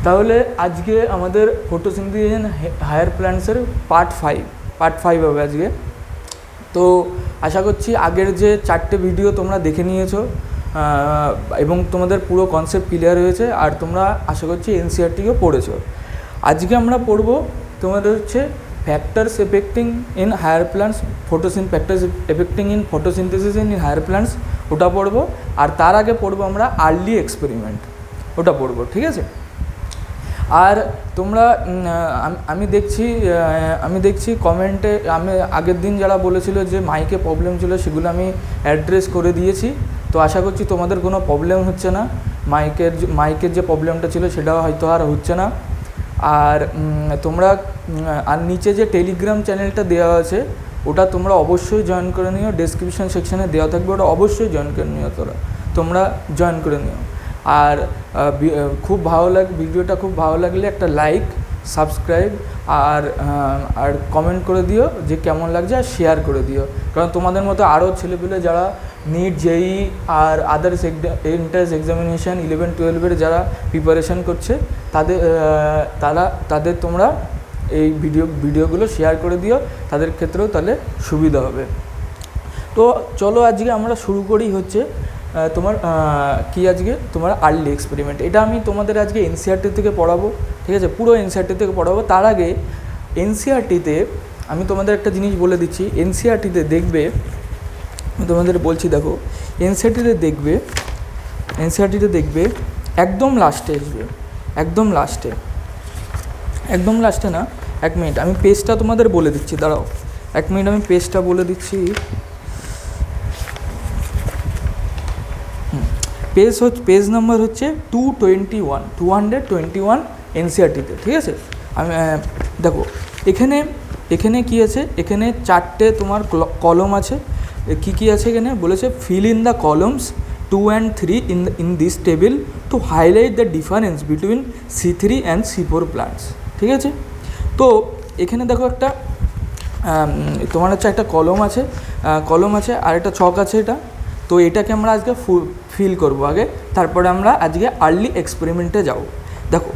তাহলে আজকে আমাদের ফটোসিনথেসিস ইন হায়ার প্ল্যান্টসের পার্ট ফাইভ হবে আজকে। তো আশা করছি আগের যে 4টে ভিডিও তোমরা দেখে নিয়েছো এবং তোমাদের পুরো কনসেপ্ট ক্লিয়ার হয়েছে, আর তোমরা আশা করছি এনসিইআরটিও পড়েছো। আজকে আমরা পড়বো তোমাদের হচ্ছে factors affecting in higher plants, factors affecting in photosynthesis in higher plants, ওটা পড়বো। আর তার আগে পড়বো আমরা আর্লি এক্সপেরিমেন্ট, ওটা পড়বো, ঠিক আছে। আর তোমরা আমি দেখছি কমেন্টে আমি আগের দিন যারা বলেছিল যে মাইকে প্রবলেম ছিল সেগুলো আমি অ্যাড্রেস করে দিয়েছি। তো আশা করছি তোমাদের কোনো প্রবলেম হচ্ছে না, মাইকের যে প্রবলেমটা ছিল সেটা হয়তো আর হচ্ছে না। আর তোমরা আর নিচে যে টেলিগ্রাম চ্যানেলটা দেওয়া আছে ওটা তোমরা অবশ্যই জয়েন করে নিও, ডেসক্রিপশন সেকশানে দেওয়া থাকবে, ওটা অবশ্যই জয়েন করে নিও, তোমরা জয়েন করে নিও। আর খুব ভালো ভিডিওটা খুব ভালো লাগলে একটা লাইক, সাবস্ক্রাইব আর কমেন্ট করে দিও যে কেমন লাগছে, আর শেয়ার করে দিও। কারণ তোমাদের মতো আরও ছেলেপিলে যারা নিট, জেই আর আদার্স এন্ট্রান্স এক্সামিনেশান 11-12 যারা প্রিপারেশান করছে তাদের তোমরা এই ভিডিওগুলো শেয়ার করে দিও, তাদের ক্ষেত্রেও তাহলে সুবিধা হবে। তো চলো আজকে আমরা শুরু করি হচ্ছে তোমার তোমার আর্লি এক্সপেরিমেন্ট। এটা আমি তোমাদের আজকে এনসিইআরটি থেকে পড়াবো, ঠিক আছে, পুরো এনসিইআরটি থেকে পড়াবো। তার আগে এনসিইআরটিতে আমি তোমাদের একটা জিনিস বলে দিচ্ছি। এনসিইআরটিতে দেখবে, আমি তোমাদের বলছি, দেখো এনসিইআরটিতে দেখবে একদম লাস্টে আসবে, একদম লাস্টে না, 1 মিনিট আমি পেজটা তোমাদের বলে দিচ্ছি, দাঁড়াও 1 মিনিট আমি পেজটা বলে দিচ্ছি। পেজ নাম্বার হচ্ছে 221 এনসিইআরটিতে, ঠিক আছে। আমি দেখো এখানে কি আছে, এখানে 4টে তোমার কলম আছে। কি আছে এখানে বলেছে, fill in the columns 2 and 3 in this table to highlight the difference between C3 and C4 plants, ঠিক আছে। তো এখানে দেখো একটা তোমার হচ্ছে একটা কলম আছে আর একটা ছক আছে এটা। তো এটাকে আমরা আজকে ফিল করবো আগে, তারপরে আমরা আজকে আর্লি এক্সপেরিমেন্টে যাব। দেখো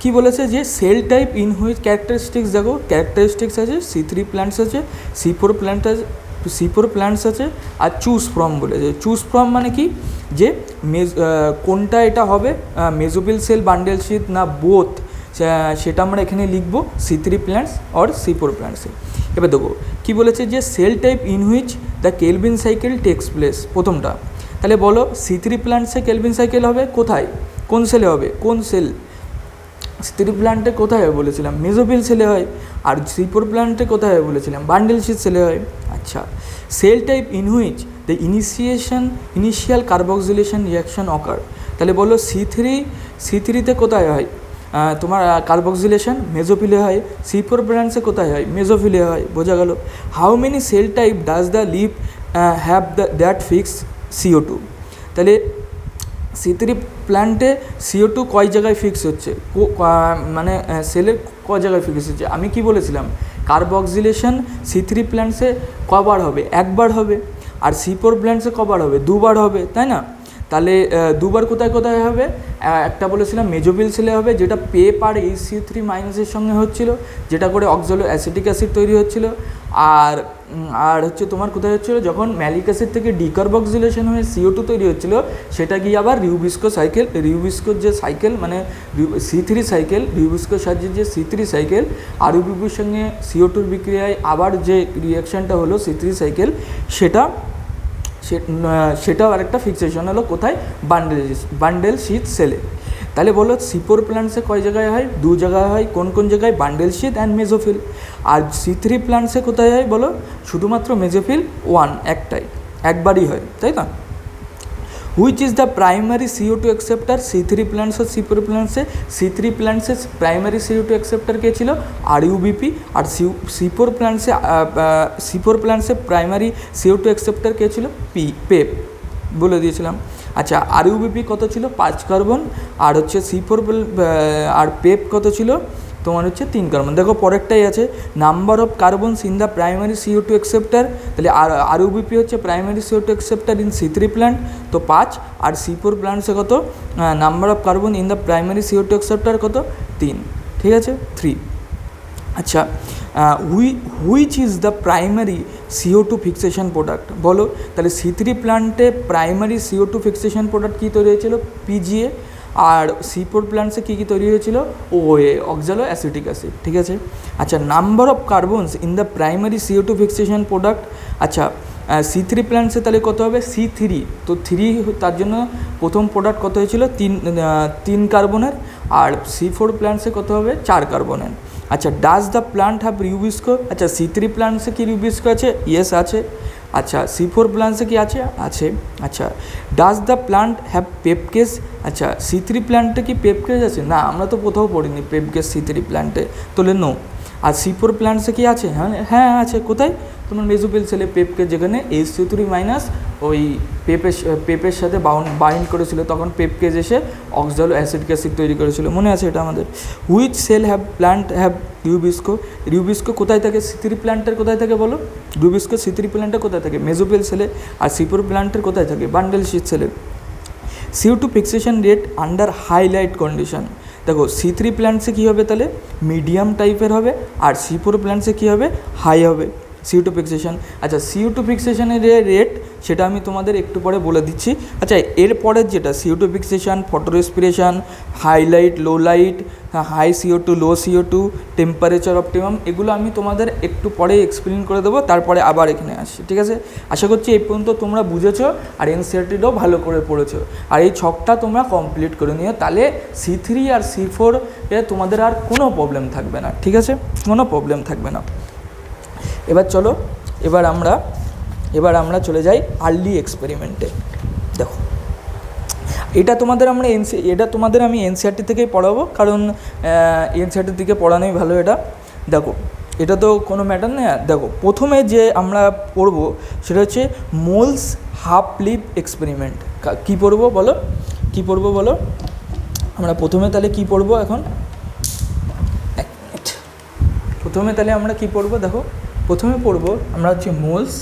কি বলেছে যে sell type in which characteristics, দেখো ক্যারেক্টারিস্টিক্স আছে, C3 প্ল্যান্টস আছে, C4 প্ল্যান্টস আছে, আর চুজ ফ্রম বলেছে। চুজ ফ্রম মানে কি, যে কোনটা এটা হবে, মেজোফিল সেল, বান্ডেল শীট না বোথ, সেটা আমরা এখানে লিখব C3 প্ল্যান্টস আর C4 প্ল্যান্টসে। এবার দেখো কী বলেছে যে sell type in which the kelvin cycle takes place, প্রথমটা। তাহলে বলো C3 প্ল্যান্টসে কেলভিন সাইকেল হবে কোথায়, কোন সেলে হবে, কোন সেল? C3 প্ল্যান্টে কোথায় হয় বলেছিলাম, মেজোফিল সেলে হয়। আর C4 প্ল্যান্টে কোথায় হয় বলেছিলাম, বান্ডেল শীট সেলে হয়। আচ্ছা, cell type in which the initial carboxylation reaction occur. তাহলে বলো C3তে কোথায় হয় তোমার কার্বক্সিলেশন, মেজোফিলে হয়। C4 প্ল্যান্টসে কোথায় হয়, মেজোফিলে হয়, বোঝা গেল। How many cell type does the leaf have that fix CO2? তাহলে C3 প্ল্যান্টে CO2 কয় জায়গায় ফিক্স হচ্ছে, মানে সেলের কয় জায়গায় ফিক্স হচ্ছে। আমি কি বলেছিলাম, কার্বক্সিলেশন C3 প্ল্যান্টসে কবার হবে, একবার হবে। আর C4 প্ল্যান্টসে কবার হবে, দুবার হবে, তাই না? তাহলে দুবার কোথায় হবে, একটা বলেছিলাম মেজোফিল সেলে হবে, যেটা পেপ আর HCO3 মাইনাসের সঙ্গে হচ্ছিল, যেটা করে অক্সালো অ্যাসিটিক অ্যাসিড তৈরি হচ্ছিল। আর হচ্ছে তোমার কোথায় হচ্ছিলো, যখন ম্যালিক অ্যাসিড থেকে ডিকার্বক্সিলেশন হয়ে CO2 তৈরি হচ্ছিল, সেটা গিয়ে আবার রিউবিস্কোর যে সাইকেল মানে C3 সাইকেল, রিউবিস্কোর সাহায্যে যে C3 সাইকেল আর ইউবিপির সঙ্গে CO2 বিক্রিয়ায় আবার যে রিয়াকশানটা হলো C3 সাইকেল, সেটাও আরেকটা ফিক্সেশন হলো কোথায়, বান্ডেল শীট সেলে। তাহলে বলো C4 প্ল্যান্টসে কয় জায়গায় হয়, 2 জায়গায় হয়। কোন জায়গায়, বান্ডেল শীট অ্যান্ড মেজোফিল। আর C3 প্ল্যান্টসে কোথায় হয় বলো, শুধুমাত্র মেজোফিল 1 একবারই হয়, তাই না? Which is the primary CO2 acceptor, C3 plants আর C4 প্ল্যান্টসে? C3 প্ল্যান্টসে প্রাইমারি CO2 অ্যাকসেপ্টার কে ছিল, RUBP। আর C4 প্ল্যান্টসে প্রাইমারি CO2 অ্যাকসেপ্টার কে ছিল, পেপ, বলে দিয়েছিলাম। আচ্ছা, RUBP কত ছিল, 5 কার্বন। আর হচ্ছে C4 আর পেপ কত ছিল তোমার হচ্ছে 3 কার্বন। দেখো পরেরটাই আছে number of carbons in the primary CO2 acceptor, তাহলে RUBP হচ্ছে primary CO2 acceptor in C3 plant, তো 5, আর C4 প্ল্যান্টসে কত number of carbon in the primary CO2 acceptor কত 3, ঠিক আছে 3। আচ্ছা which is the primary CO2 fixation product বলো, তাহলে C3 প্ল্যান্টে প্রাইমারি CO2 ফিক্সেশন প্রোডাক্ট কী তৈরি হয়েছিল PGA, আর C4 প্ল্যান্টসে কী কী তৈরি হয়েছিল OA অক্সালো অ্যাসিটিক অ্যাসিড, ঠিক আছে। আচ্ছা number of carbons in the primary CO2 fixation product, আচ্ছা C3 প্ল্যান্টসে তাহলে কত হবে C3, তো 3 তার জন্য প্রথম প্রোডাক্ট কত হয়েছিল 3 কার্বনের, আর C4 প্ল্যান্টসে কত হবে 4 কার্বনের। আচ্ছা ডাজ দ্য প্ল্যান্ট হ্যাভ রিউবিস্কো, আচ্ছা C3 প্ল্যান্টসে কি রিউবিস্কো আছে, ইয়েস আছে। আচ্ছা C4 প্ল্যান্টসে কি আছে, আছে। আচ্ছা ডাজ দ্য প্ল্যান্ট হ্যাভ পেপকেস, আচ্ছা C3 প্ল্যান্টে কি পেপকেস আছে, না আমরা তো কোথাও পড়িনি পেপকেস C3 প্ল্যান্টে, তাহলে নো। আর C4 প্ল্যান্টসে কি আছে, হ্যাঁ আছে, কোথায় তোমার মেসোফিল সেলে পেপকেস, যেখানে H2 ওই পেপের সাথে বাইন্ড করেছিল, তখন পেপকেস এসে অক্সালো অ্যাসিডিক অ্যাসিড তৈরি করেছিল, মনে আছে এটা আমাদের। হুইচ সেল প্ল্যান্ট হ্যাভ রিউবিস্কো, রিউবিস্কো কোথায় থাকে C3 প্ল্যান্টের, কোথায় থাকে বলো, রিউবিস্কো C3 প্ল্যান্টে কোথায় থাকে মেসোফিল সেলে, আর C4 প্ল্যান্টের কোথায় থাকে বান্ডেল শিট সেলে। CO2 fixation rate under high light condition, দেখো C3 প্ল্যান্টসে কী হবে তাহলে মিডিয়াম টাইপের হবে, আর C4 প্ল্যান্টসে কী হবে হাই হবে CO2 ফিক্সেশন। আচ্ছা CO2 ফিক্সেশনের যে রেট সেটা আমি তোমাদের একটু পরে বলে দিচ্ছি। আচ্ছা এরপরের যেটা CO2 fixation, photorespiration, high light, low light, high CO2, low CO2, temperature optimum, এগুলো আমি তোমাদের একটু পরে এক্সপ্লেন করে দেবো, তারপরে আবার এখানে আসছি, ঠিক আছে। আশা করছি এই পর্যন্ত তোমরা বুঝেছো আর এনসিইআরটিটাও ভালো করে পড়েছো, আর এই ছকটা তোমরা কমপ্লিট করে নিও, তাহলে C3 আর C4 এ তোমাদের আর কোনো প্রবলেম থাকবে না, ঠিক আছে, কোনো প্রবলেম থাকবে না। এবার চলো এবার আমরা চলে যাই আর্লি এক্সপেরিমেন্টে। দেখো এটা তোমাদের আমি এনসিইআরটি থেকেই পড়াবো, কারণ এনসিইআরটির দিকে পড়ানোই ভালো। এটা দেখো এটা তো কোনো ম্যাটার নেই। দেখো প্রথমে যে আমরা পড়বো সেটা হচ্ছে মোলস হাফ লিভ এক্সপেরিমেন্ট। কী পড়বো বলো, আমরা প্রথমে তাহলে কী পড়বো এখন, প্রথমে তাহলে আমরা কী পড়বো, দেখো প্রথমে পড়বো আমরা হচ্ছে মোলস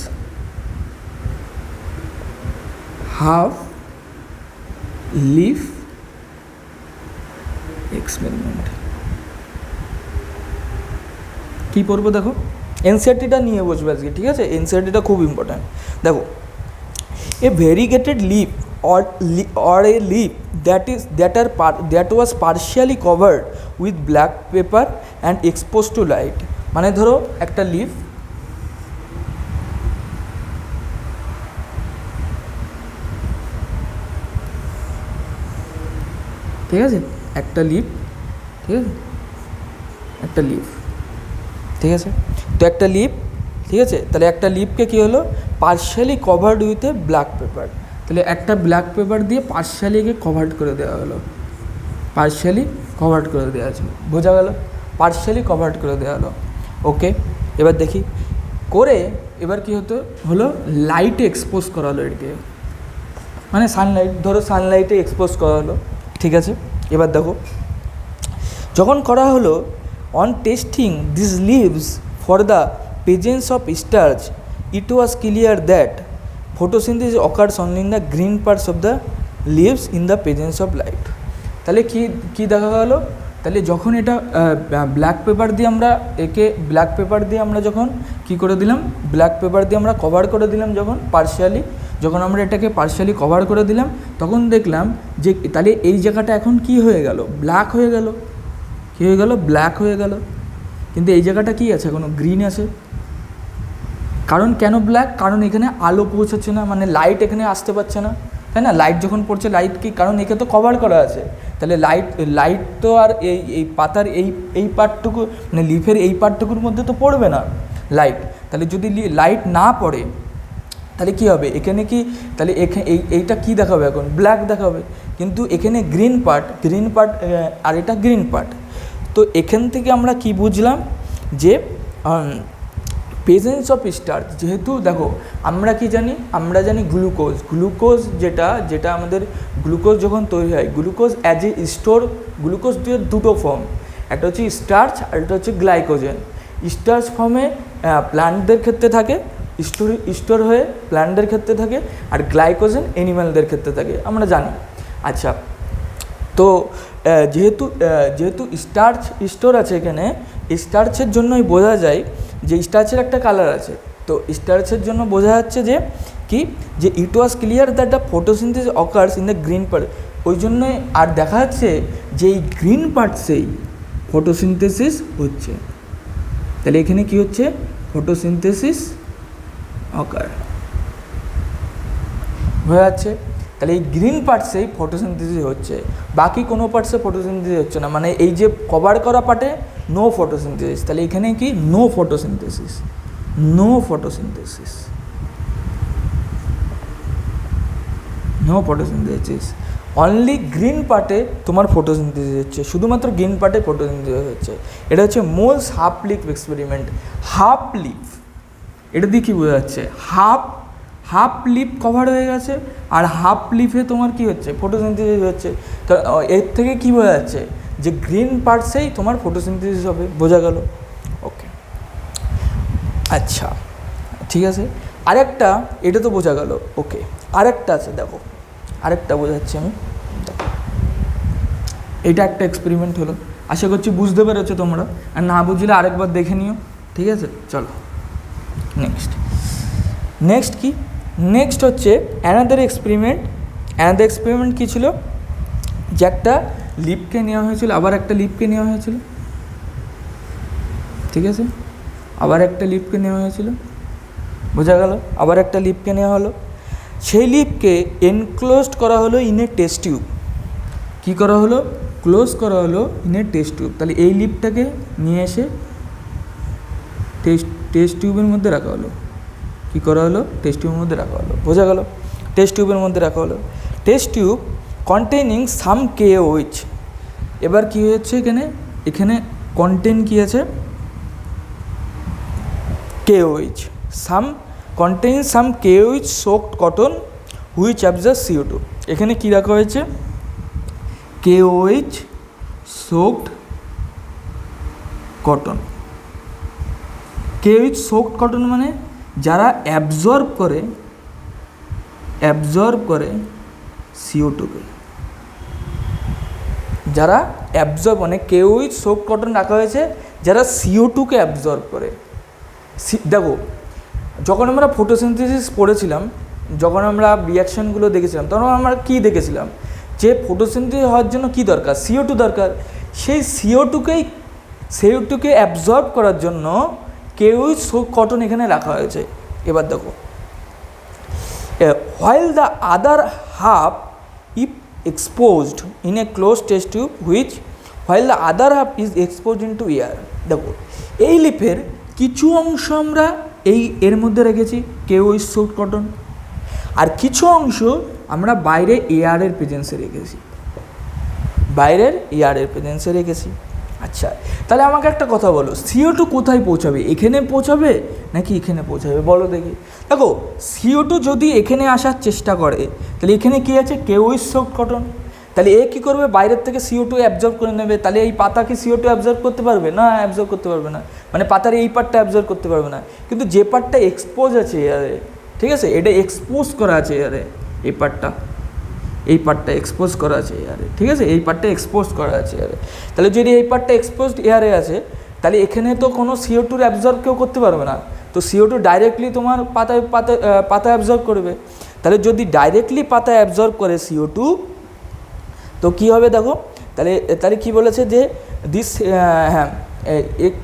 হাফ লিভ এক্সপেরিমেন্ট। কী পড়বো দেখো, এনসিইআরটিটা নিয়ে বসবে আজকে, ঠিক আছে, এনসিইআরটিটা খুব ইম্পর্ট্যান্ট। দেখো a variegated leaf or a leaf that was partially covered with black paper and exposed to light, মানে ধরো একটা লিফ, ঠিক আছে, একটা লিফ, ঠিক আছে, একটা লিফ, ঠিক আছে, তো একটা লিফ, ঠিক আছে, তাহলে একটা লিফকে কী হলো partially covered with a black pepper, তাহলে একটা ব্ল্যাক পেপার দিয়ে পার্শিয়ালিকে কভার্ড করে দেওয়া হলো, পার্শিয়ালি কভার্ড করে দেওয়া আছে, বোঝা গেল, পার্শিয়ালি কভার্ড করে দেওয়া হলো। ওকে এবার দেখি করে, এবার কী হলো লাইটে এক্সপোজ করা হলো এটাকে, মানে সানলাইট, ধরো সানলাইটে এক্সপোজ করা হলো, ঠিক আছে। এবার দেখো যখন করা হলো on testing this leaves for the presence of starch, it was clear that photosynthesis occurs only in the green parts of the leaves in the presence of light। তাহলে কি দেখা গেল, তাহলে যখন এটা ব্ল্যাক পেপার দিয়ে আমরা যখন কী করে দিলাম, ব্ল্যাক পেপার দিয়ে আমরা কভার করে দিলাম, যখন আমরা এটাকে পার্শিয়ালি কভার করে দিলাম, তখন দেখলাম যে তাহলে এই জায়গাটা এখন কি হয়ে গেল, ব্ল্যাক হয়ে গেল, কী হয়ে গেল, ব্ল্যাক হয়ে গেল, কিন্তু এই জায়গাটা কি আছে এখনও গ্রিন আছে। কারণ কেন ব্ল্যাক, কারণ এখানে আলো পৌঁছাচ্ছে না, মানে লাইট এখানে আসতে পারছে না, তাই না, লাইট যখন পড়ছে, লাইট কি, কারণ একে তো কভার করা আছে, তাহলে লাইট তো আর এই পাতার এই পার্টটুকু, মানে লিফের এই পার্টটুকুর মধ্যে তো পড়বে না লাইট, তাহলে যদি লাইট না পড়ে তাহলে কী হবে, এখানে কি, তাহলে এইটা কী দেখাবে এখন, ব্ল্যাক দেখাবে, কিন্তু এখানে গ্রিন পার্ট আর এটা গ্রিন পার্ট। তো এখান থেকে আমরা কি বুঝলাম যে প্রেজেন্স অফ স্টার্চ, যেহেতু দেখো আমরা কি জানি, আমরা জানি গ্লুকোজ যেটা আমাদের গ্লুকোজ যখন তৈরি হয়, glucose as a store, glucose দুটো ফর্ম, একটা হচ্ছে স্টার্চ আর একটা হচ্ছে গ্লাইকোজেন। স্টার্চ ফর্মে প্ল্যান্টদের ক্ষেত্রে থাকে, স্টোর হয়ে প্ল্যান্টদের ক্ষেত্রে থাকে, আর গ্লাইকোজেন অ্যানিম্যালদের ক্ষেত্রে থাকে, আমরা জানি। আচ্ছা, তো যেহেতু স্টার্চ স্টোর আছে এখানে, স্টার্চের জন্যই বোঝা যায় যে স্টার্চের একটা কালার আছে, তো স্টার্চের জন্য বোঝা যাচ্ছে যে কি, যে it was clear that the photosynthesis occurs in the green part. ওই জন্যই আর দেখা যাচ্ছে যে এই গ্রিন পার্টসেই ফটোসিনথেসিস হচ্ছে। তাহলে এখানে কি হচ্ছে, ফটোসিনথেসিস অকার হয়ে যাচ্ছে। তাহলে এই গ্রিন পার্টসেই ফটোসিনথেসিস হচ্ছে, বাকি কোনো পার্টসে ফটোসিনথেসিস হচ্ছে না, মানে এই যে কভার করা পার্টে নো ফটোসিনথেসিস। তাহলে এখানে কি, no photosynthesis, no photosynthesis, no photosynthesis. Only green পার্টে তোমার ফটোসিনথেসিস হচ্ছে, শুধুমাত্র গ্রিন পার্টে ফটোসিনথেসিস হচ্ছে। এটা হচ্ছে moles half leaf experiment. Half leaf, এটা দিয়ে কী বোঝা যাচ্ছে, হাফ লিফ কভার হয়ে গেছে, আর হাফ লিফে তোমার কি হচ্ছে, ফটোসিনথেসিস হচ্ছে। তো এর থেকে কী বোঝা যাচ্ছে, যে গ্রিন পার্টসেই তোমার ফটোসিনথেসিস হবে, বোঝা গেল? ওকে, আচ্ছা ঠিক আছে। আরেকটা, এটা তো বোঝা গেল, ওকে। আরেকটা আছে, দেখো আরেকটা বোঝাচ্ছি আমি। এটা একটা এক্সপেরিমেন্ট হলো, আশা করছি বুঝতে পেরেছো তোমরা, আর না বুঝলে আরেকবার দেখে নিও, ঠিক আছে? চলো নেক্সট কি, নেক্সট হচ্ছে অ্যানাদার এক্সপেরিমেন্ট কী ছিল, যে একটা লিপকে নেওয়া হয়েছিল, আবার একটা লিপকে নেওয়া হয়েছিল, ঠিক আছে? আবার একটা লিপকে নেওয়া হয়েছিল, বোঝা গেল? আবার একটা লিপকে নেওয়া হলো, সেই লিপকে এনক্লোজড করা হলো ইন এ টেস্ট টিউব। কী করা হলো, ক্লোজ করা হলো ইন এ টেস্ট টিউব। তাহলে এই লিপটাকে নিয়ে এসে টেস্ট টিউবের মধ্যে রাখা হলো। কী করা হলো, টেস্ট টিউবের মধ্যে রাখা হলো, বোঝা গেল? টেস্ট টিউবের মধ্যে রাখা হলো, টেস্ট টিউব কন্টেনিং সাম KOH। এবার কী হচ্ছে এখানে কন্টেন্ট কী আছে, KOH, contains some KOH soaked cotton which absorbs CO2। এখানে কী রাখা হয়েছে, KOH soaked cotton। KOH soaked cotton মানে যারা অ্যাবজর্ব করে CO2কে, যারা অ্যাবজর্ব, মানে KOH soaked cotton রাখা হয়েছে যারা CO2কে অ্যাবজর্ব করে। দেখো, যখন আমরা ফটোসিনথেসিস পড়েছিলাম, যখন আমরা রিয়াকশানগুলো দেখেছিলাম, তখন আমরা কী দেখেছিলাম, যে ফটোসিনথেসিস হওয়ার জন্য কী দরকার, CO2 দরকার। সেই CO2কে অ্যাবজর্ব করার জন্য KOH soaked cotton এখানে রাখা হয়েছে। এবার দেখো, while the other half is exposed in a closed test tube while the other half is exposed into air। দেখো, এই লিপের কিছু অংশ আমরা এর মধ্যে রেখেছি KOH soaked cotton, আর কিছু অংশ আমরা বাইরে এয়ারের প্রেজেন্সে রেখেছি, আচ্ছা, তাহলে আমাকে একটা কথা বলো, CO2 কোথায় পৌঁছাবে, এখানে পৌঁছাবে নাকি এখানে পৌঁছাবে, বলো দেখি? দেখো, CO2 যদি এখানে আসার চেষ্টা করে, তাহলে এখানে কী আছে, KOH soaked cotton। তাহলে এ কী করবে, বাইরের থেকে CO2 অ্যাবজর্ব করে নেবে। তাহলে এই পাতা কি CO2 অ্যাবজর্ব করতে পারবে না? অ্যাবজর্ব করতে পারবে না, মানে পাতার এই পার্টটা অ্যাবজর্ব করতে পারবে না। কিন্তু যে পার্টটা এক্সপোজ আছে এয়ারে, ঠিক আছে, এটা এক্সপোজ করা আছে এয়ারে, এই পার্টটা এক্সপোজ করা আছে এয়ারে, ঠিক আছে, এই পার্টটা এক্সপোজ করা আছে এয়ারে। তাহলে যদি এই পার্টটা এক্সপোজড এয়ারে আছে, তাহলে এখানে তো কোনো CO2 অ্যাবজর্ব কেউ করতে পারবে না, তো CO2 ডাইরেক্টলি তোমার পাতা অ্যাবজর্ব করবে। তাহলে যদি ডাইরেক্টলি পাতা অ্যাবজর্ব করে CO2, তো কী হবে দেখো, তাহলে কী বলেছে, যে দিস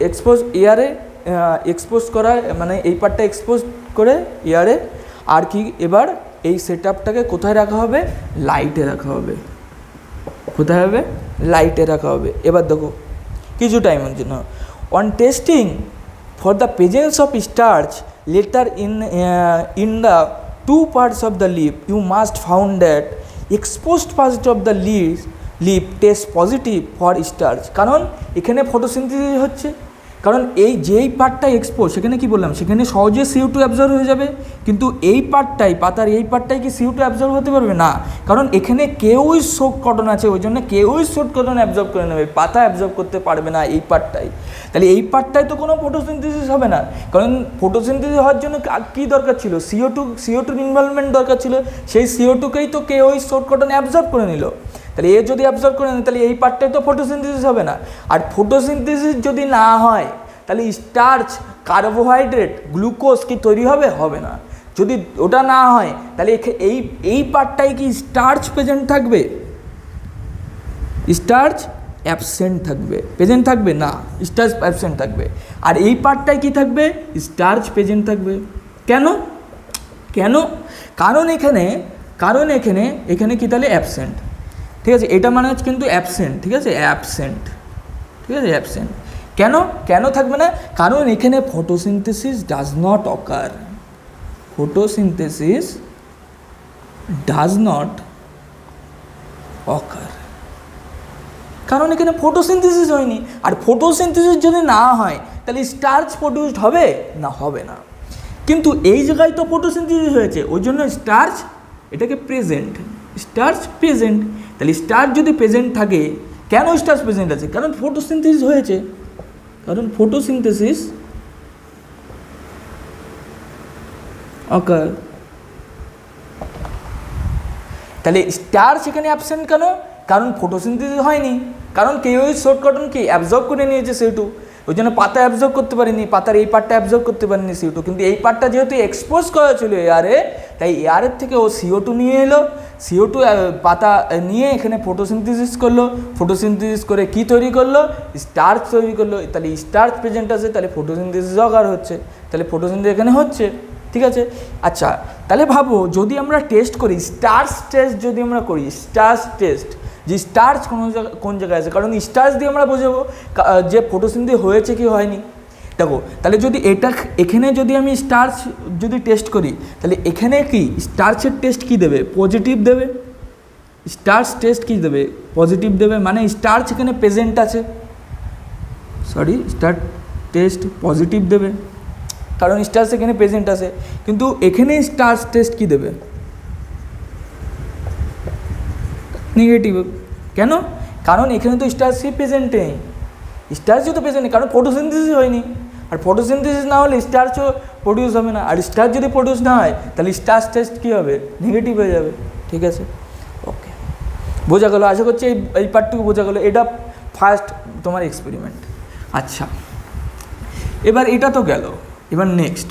এক্সপোজ এয়ারে এক্সপোজ করা, মানে এই পার্টটা এক্সপোজ করে এয়ারে, আর কি এবার এই সেট আপটাকে কোথায় রাখা হবে, লাইটে রাখা হবে। কোথায় হবে, লাইটে রাখা হবে। এবার দেখো, কিছু টাইমের জন্য, on testing for the presence of starch later in the two parts of the leaf, you must found that exposed part of the leaf test positive for starch. কারণ এখানে ফটোসিনথেসিস হচ্ছে, কারণ এই যেই পার্টটা এক্সপোজ সেখানে কি বললাম, সেখানে সহজে CO2 অ্যাবজর্ব হয়ে যাবে, কিন্তু এই পার্টটাই, পাতার এই পার্টটাই কি CO2 অ্যাবজর্ব হতে পারবে না, কারণ এখানে কেউই সোক কটন আছে, ওই জন্য কেউই সোক কটন অ্যাবজর্ব করে নেবে, পাতা অ্যাবজর্ব করতে পারবে না এই পার্টটাই। তাহলে এই পার্টটাই তো কোনো ফটোসিনথেসিস হবে না, কারণ ফটোসিনথেসিস হওয়ার জন্য কী দরকার ছিল, CO2 ইনভলভমেন্ট দরকার ছিল, সেই CO2কেই তো কেউই সোক কটন অ্যাবজর্ব করে নিল। তাহলে এ যদি অ্যাবজর্ব করে নেয় তাহলে এই পার্টটাই তো ফটোসিনথেসিস হবে না। আর ফটোসিনথেসিস যদি না হয় তাহলে স্টার্চ, কার্বোহাইড্রেট, গ্লুকোজ কি তৈরি হবে? হবে না। যদি ওটা না হয় তাহলে এই পার্টটাই কি স্টার্চ প্রেজেন্ট থাকবে? স্টার্চ অ্যাবসেন্ট থাকবে, প্রেজেন্ট থাকবে না, স্টার্চ অ্যাবসেন্ট থাকবে। আর এই পার্টটাই কি থাকবে? স্টার্চ প্রেজেন্ট থাকবে। কেন? কারণ এখানে কি তাহলে অ্যাবসেন্ট, ঠিক আছে, এটা মানে হচ্ছে কিন্তু অ্যাবসেন্ট, ঠিক আছে, অ্যাবসেন্ট, ঠিক আছে, অ্যাবসেন্ট। কেন থাকবে না? কারণ এখানে photosynthesis does not occur, photosynthesis does not occur, কারণ এখানে ফটোসিনথেসিস হয়নি। আর ফটোসিনথেসিস যদি না হয় তাহলে স্টার্চ প্রডিউসড হবে না? হবে না। কিন্তু এই জায়গায় তো ফটোসিনথেসিস হয়েছে, ওই জন্য স্টার্চ এটাকে প্রেজেন্ট, স্টার্চ প্রেজেন্ট। তাহলে স্টার্চ যদি প্রেজেন্ট থাকে, কেন স্টার্চ প্রেজেন্ট আছে? কারণ ফটোসিনথেসিস হয়েছে, কারণ ফটোসিনথেসিস অকার। তাহলে স্টার্চ এখানে অ্যাবসেন্ট কেন? কারণ ফটোসিনথেসিস হয়নি, কারণ কেউই শর্ট কটন কি অ্যাবজর্ব করে নিয়েছে CO2, ওই জন্য পাতা অ্যাবজর্ব করতে পারেনি, পাতার এই পার্টটা অ্যাবজর্ব করতে পারেনি CO2, কিন্তু এই পার্টটা যেহেতু এক্সপোজ করা ছিল এয়ারে, তাই এয়ারের থেকে ও CO2 নিয়ে এলো, CO2 পাতা নিয়ে এখানে ফটোসিনথেসিস করলো, ফটোসিনথেসিস করে কি তৈরি করলো? স্টার্চ তৈরি করলো। তাহলে স্টার্চ প্রেজেন্ট আছে, তাহলে ফটোসিনথেসিস অকার হচ্ছে, তাহলে ফটোসিনথেসিস এখানে হচ্ছে, ঠিক আছে। আচ্ছা, তাহলে ভাবো যদি আমরা টেস্ট করি, স্টার্চ টেস্ট যদি আমরা করি, স্টার্চ টেস্ট, যে স্টার্চ কোন জায়গায় আছে, কারণ স্টার্চ দিয়ে আমরা বোঝাবো যে ফটোসিনথেসিস হয়েছে কি হয়নি। দেখো, তাহলে যদি এখানে যদি আমি স্টার্চ যদি টেস্ট করি, তাহলে এখানে কি স্টার্চের টেস্ট কি দেবে? পজিটিভ দেবে। স্টার্চ টেস্ট কি দেবে? পজিটিভ দেবে, মানে স্টার্চ এখানে প্রেজেন্ট আছে, স্টার্চ টেস্ট পজিটিভ দেবে, কারণ স্টার্চ এখানে প্রেজেন্ট আছে। কিন্তু এখানে স্টার্চ টেস্ট কি দেবে? নেগেটিভ। কেন? কারণ এখানে তো স্টার্চই প্রেজেন্ট নেই, স্টার্চও তো প্রেজেন্ট নেই, কারণ ফটোসিনথেসিস হয়নি। আর ফটোসিনথেসিস না হলে স্টার্চও প্রডিউস হবে না, আর স্টার্চ যদি প্রডিউস না হয় তাহলে স্টার্চ টেস্ট কী হবে? নেগেটিভ হয়ে যাবে, ঠিক আছে, ওকে, বোঝা গেল? আশা করছি এই পার্টটুকু বোঝা গেলো। এটা ফার্স্ট তোমার এক্সপেরিমেন্ট। আচ্ছা, এবার এটা তো গেল, এবার নেক্সট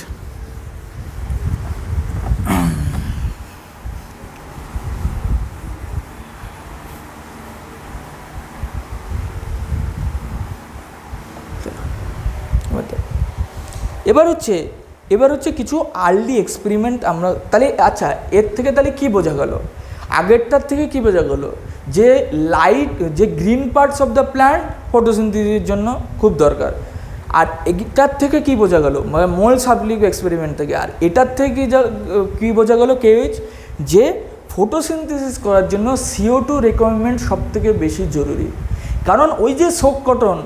এবার হচ্ছে কিছু আর্লি এক্সপেরিমেন্ট আমরা তাহলে। আচ্ছা, এর থেকে তাহলে কি বোঝা গেল? আগেরটার থেকে কি বোঝা গেল? যে যে green parts of the plant ফটোসিনথেসিসের জন্য খুব দরকার। আর এটার থেকে কি বোঝা গেল? মানে মোল সাবলিক এক্সপেরিমেন্ট থেকে। আর এটার থেকে কি বোঝা গেল? যে ফটোসিনথেসিস করার জন্য CO2 রিকোয়ারমেন্ট সবথেকে বেশি জরুরি। কারণ ওই যে শোক কটন,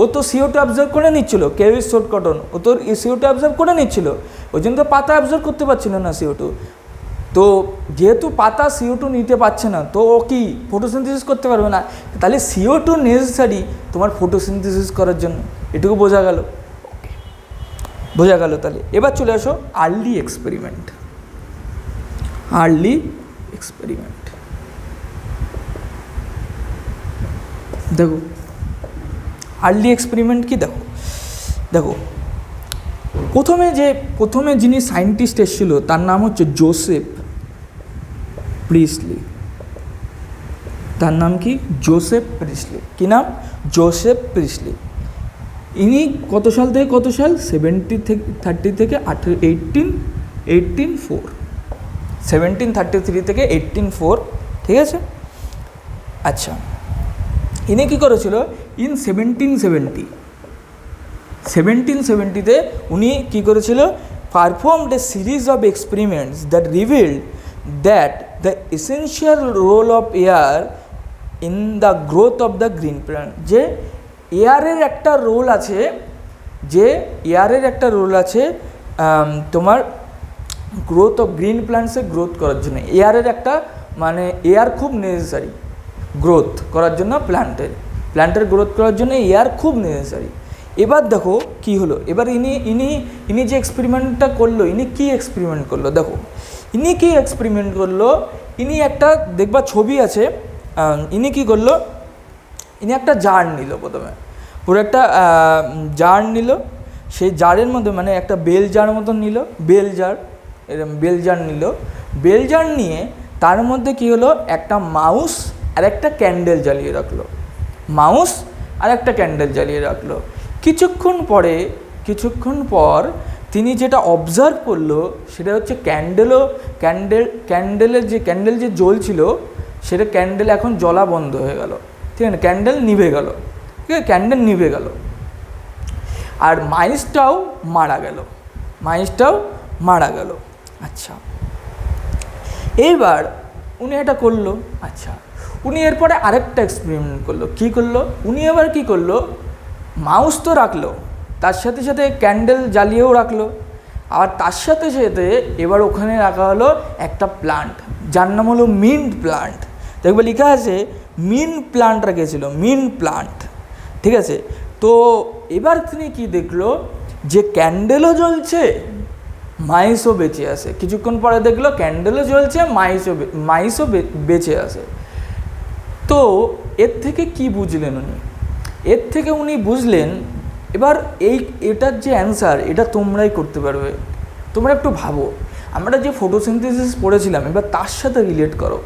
ও তো CO2 অ্যাবজর্ব করে নিচ্ছিল, কেউই শোক কটন, ও তো CO2 অ্যাবজর্ব করে নিচ্ছিল, ওই জন্য তো পাতা অ্যাবজর্ব করতে পারছিল না CO2। তো যেহেতু পাতা CO2 নিতে পারছে না, তো ও কি ফটোসিনথেসিস করতে পারবে না। তাহলে CO2 নেসেসারি তোমার ফটোসিনথেসিস করার জন্য, এটুকু বোঝা গেল? ওকে, বোঝা গেল। তাহলে এবার চলে আসো আর্লি এক্সপেরিমেন্ট। দেখো আর্লি এক্সপেরিমেন্ট কি, দেখো প্রথমে যিনি সায়েন্টিস্ট এসেছিল তার নাম হচ্ছে জোসেফ প্রিসলি। তার নাম কি? Joseph Presley. কি নাম? Joseph Presley. ইনি কত সাল থেকে কত সাল? 1733 থেকে 1804, 1733 থেকে 1804, ঠিক আছে। আচ্ছা, ইনি কী করেছিল? ইন 1770 উনি কী করেছিল? Performed a series of experiments that revealed that the essential role of air in the growth of the green plant. যে এয়ারের একটা রোল আছে যে এয়ারের একটা রোল আছে তোমার গ্রোথ অফ গ্রিন প্ল্যান্টসে গ্রোথ করার জন্য। এয়ারের একটা মানে এয়ার খুব নেসেসারি গ্রোথ করার জন্য, প্ল্যান্টের গ্রোথ করার জন্য এয়ার খুব নেসেসারি। এবার দেখো কি হলো, এবার ইনি যে এক্সপেরিমেন্টটা করলো, ইনি কি এক্সপেরিমেন্ট করলো দেখো, ইনি কি এক্সপেরিমেন্ট করলো, ইনি একটা দেখবা ছবি আছে, ইনি কি করলো, ইনি একটা জার নিল, প্রথমে পুরো একটা জার নিল, সেই জারের মধ্যে মানে একটা বেল জার মতন নিল, বেল জার নিল, বেল জার নিয়ে তার মধ্যে কি হলো, একটা মাউস আর একটা ক্যান্ডেল জ্বালিয়ে রাখলো, মাউস আর একটা ক্যান্ডেল জ্বালিয়ে রাখলো। কিছুক্ষণ পর তিনি যেটা অবজার্ভ করলো সেটা হচ্ছে ক্যান্ডেল যে জ্বলছিল সেটা ক্যান্ডেল এখন জ্বলা বন্ধ হয়ে গেল, ঠিক আছে, ক্যান্ডেল নিভে গেল, ঠিক আছে, ক্যান্ডেল নিভে গেল, আর মাইসটাও মারা গেল। আচ্ছা, এইবার উনি এটা করলো। আচ্ছা, উনি এরপরে আরেকটা এক্সপেরিমেন্ট করলো। কী করলো উনি, এবার কী করলো, মাউস তো রাখলো, তার সাথে সাথে ক্যান্ডেল জ্বালিয়েও রাখলো, আর তার সাথে সাথে এবার ওখানে রাখা হলো একটা প্লান্ট, যার নাম হলো মিন্ট প্লান্ট। দেখবে লেখা আছে মিন্ট প্লান্ট রেখেছিল, মিন্ট প্লান্ট, ঠিক আছে। তো এবার তিনি কি দেখলো, যে ক্যান্ডেলও জ্বলছে, মাইসও বেঁচে আছে। কিছুক্ষণ পরে দেখলো ক্যান্ডেলও জ্বলছে, মাইসও বেঁচে আছে। তো এর থেকে কি বুঝলেন উনি, এর থেকে উনি বুঝলেন এবার এটার যে অ্যান্সার, এটা তোমরাই করতে পারবে। তোমরা একটু ভাবো, আমরা যে ফটোসিনথেসিস পড়েছিলাম এবার তার সাথে রিলেট করো,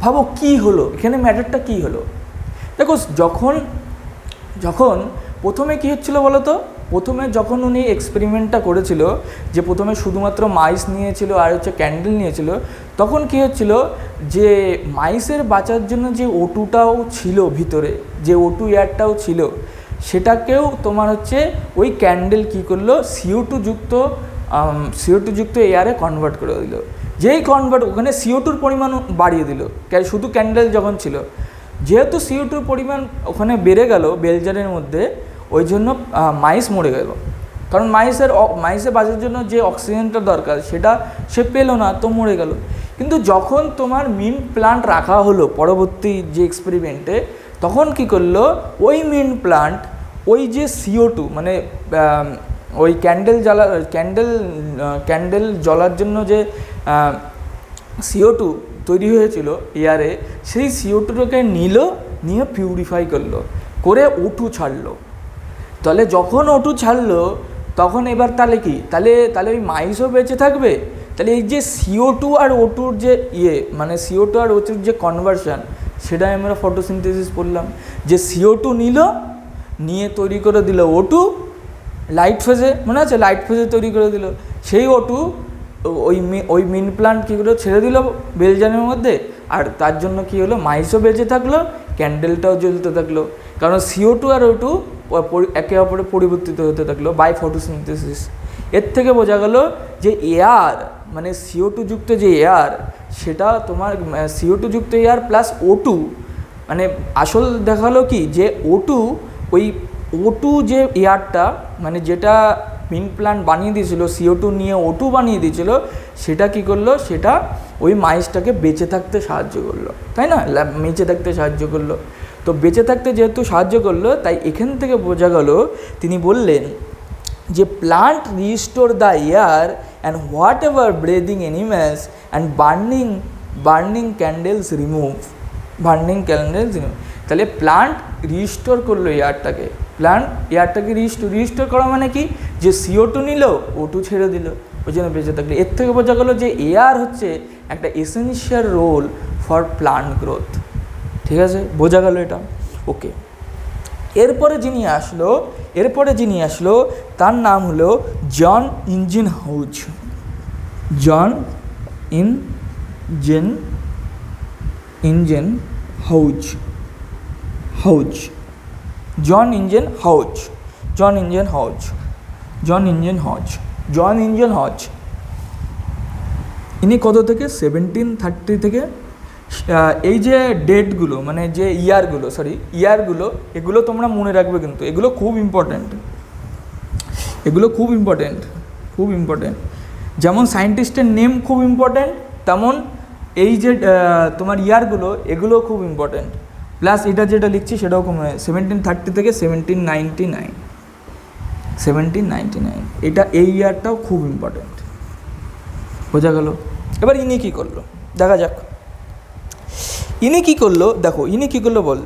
ভাবো কি হলো এখানে, ম্যাটারটা কি হলো। দেখো যখন প্রথমে কী হচ্ছিলো বলো তো, প্রথমে যখন উনি এক্সপেরিমেন্টটা করেছিল, যে প্রথমে শুধুমাত্র মাইস নিয়েছিল আর হচ্ছে ক্যান্ডেল নিয়েছিল, তখন কী হচ্ছিল, যে মাইসের বাঁচার জন্য যে O2টাও ছিল ভিতরে, যে O2 এয়ারটাও ছিল, সেটাকেও তোমার হচ্ছে ওই ক্যান্ডেল কী করলো, CO2 যুক্ত এয়ারে কনভার্ট করে দিল। যেই কনভার্ট, ওখানে CO2-র পরিমাণ বাড়িয়ে দিল, শুধু ক্যান্ডেল যখন ছিল, যেহেতু CO2-র পরিমাণ ওখানে বেড়ে গেল বেলজারের মধ্যে, ওই জন্য মাইস মরে গেল। কারণ মাইসে বাঁচার জন্য যে অক্সিজেনটা দরকার সেটা সে পেলো না, তো মরে গেল। কিন্তু যখন তোমার মিন্ট প্লান্ট রাখা হলো পরবর্তী যে এক্সপেরিমেন্টে, তখন কি করলো, ওই মিন্ট প্লান্ট ওই যে CO2 মানে ওই ক্যান্ডেল জ্বলার জন্য যে CO2 তৈরি হয়েছিল এয়ারে, সেই CO2টাকে নিয়ে পিউরিফাই করে O2 ছাড়লো। তাহলে যখন O2 ছাড়লো, তখন এবার তাহলে কি, তাহলে ওই মাইসও বেঁচে থাকবে। তাহলে এই যে CO2 আর O2-র যে মানে CO2 আর O2-র যে কনভার্সন, সেটাই আমরা ফটোসিনথেসিস পড়লাম, যে CO2 নিয়ে তৈরি করে দিল O2 লাইট ফেজে, মনে আছে, লাইট ফেজে তৈরি করে দিল। সেই O2 ওই মিন্ট প্লান্ট কী করে ছেড়ে দিল বেলজারের মধ্যে, আর তার জন্য কি হলো, মাইসও বেঁচে থাকলো, ক্যান্ডেলটাও জ্বলতে থাকলো, কারণ CO2 আর O2 একে অপরে পরিবর্তিত হতে থাকলো বাই ফটোসিনথেসিস। এর থেকে বোঝা গেল যে এয়ার মানে CO2 যুক্ত যে এয়ার, সেটা তোমার CO2 যুক্ত এয়ার প্লাস O2, মানে আসল দেখালো কি, যে O2 যে এয়ারটা মানে যেটা মিন্ট প্লান্ট বানিয়ে দিয়েছিল, CO2 নিয়ে O2 বানিয়ে দিয়েছিল, সেটা কি করলো, সেটা ওই মাইসটাকে বেঁচে থাকতে সাহায্য করলো, তাই না, বেঁচে থাকতে সাহায্য করলো। তো বেঁচে থাকতে যেহেতু সাহায্য করলো, তাই এখান থেকে বোঝা গেল, তিনি বললেন যে plant restore the air and what ever breathing animals and burning candles remove. তাহলে প্লান্ট রিস্টোর করলো এয়ারটাকে রিস্টোর করা মানে কি, যে CO2 নিল, O2 ছেড়ে দিল, ওই জন্য বেঁচে থাকলে। এর থেকে বোঝা গেলো যে এয়ার হচ্ছে একটা essential role for plant growth, ঠিক আছে, বোঝা গেল এটা, ওকে। এরপরে যিনি আসলো তার নাম হলো জন ইঞ্জেনহাউজ। জন ইঞ্জেনহাউজ। ইনি কত থেকে 1730 থেকে, এই যে ডেটগুলো মানে যে ইয়ারগুলো এগুলো তোমরা মনে রাখবে, কিন্তু এগুলো খুব ইম্পর্ট্যান্ট। এগুলো খুব ইম্পর্টেন্ট, খুব ইম্পর্টেন্ট। যেমন সায়েন্টিস্টের নেম খুব ইম্পর্টেন্ট, তেমন এই যে তোমার ইয়ারগুলো এগুলো খুব ইম্পর্টেন্ট। প্লাস এটা যেটা লিখছি সেটাও খুব 1730 থেকে 1799 এটা এই ইয়ারটাও খুব ইম্পর্টেন্ট। বোঝা গেল? এবার ইনি কী করলো দেখা যাক। ইনি কী করলো দেখো, ইনি কী করলো বল,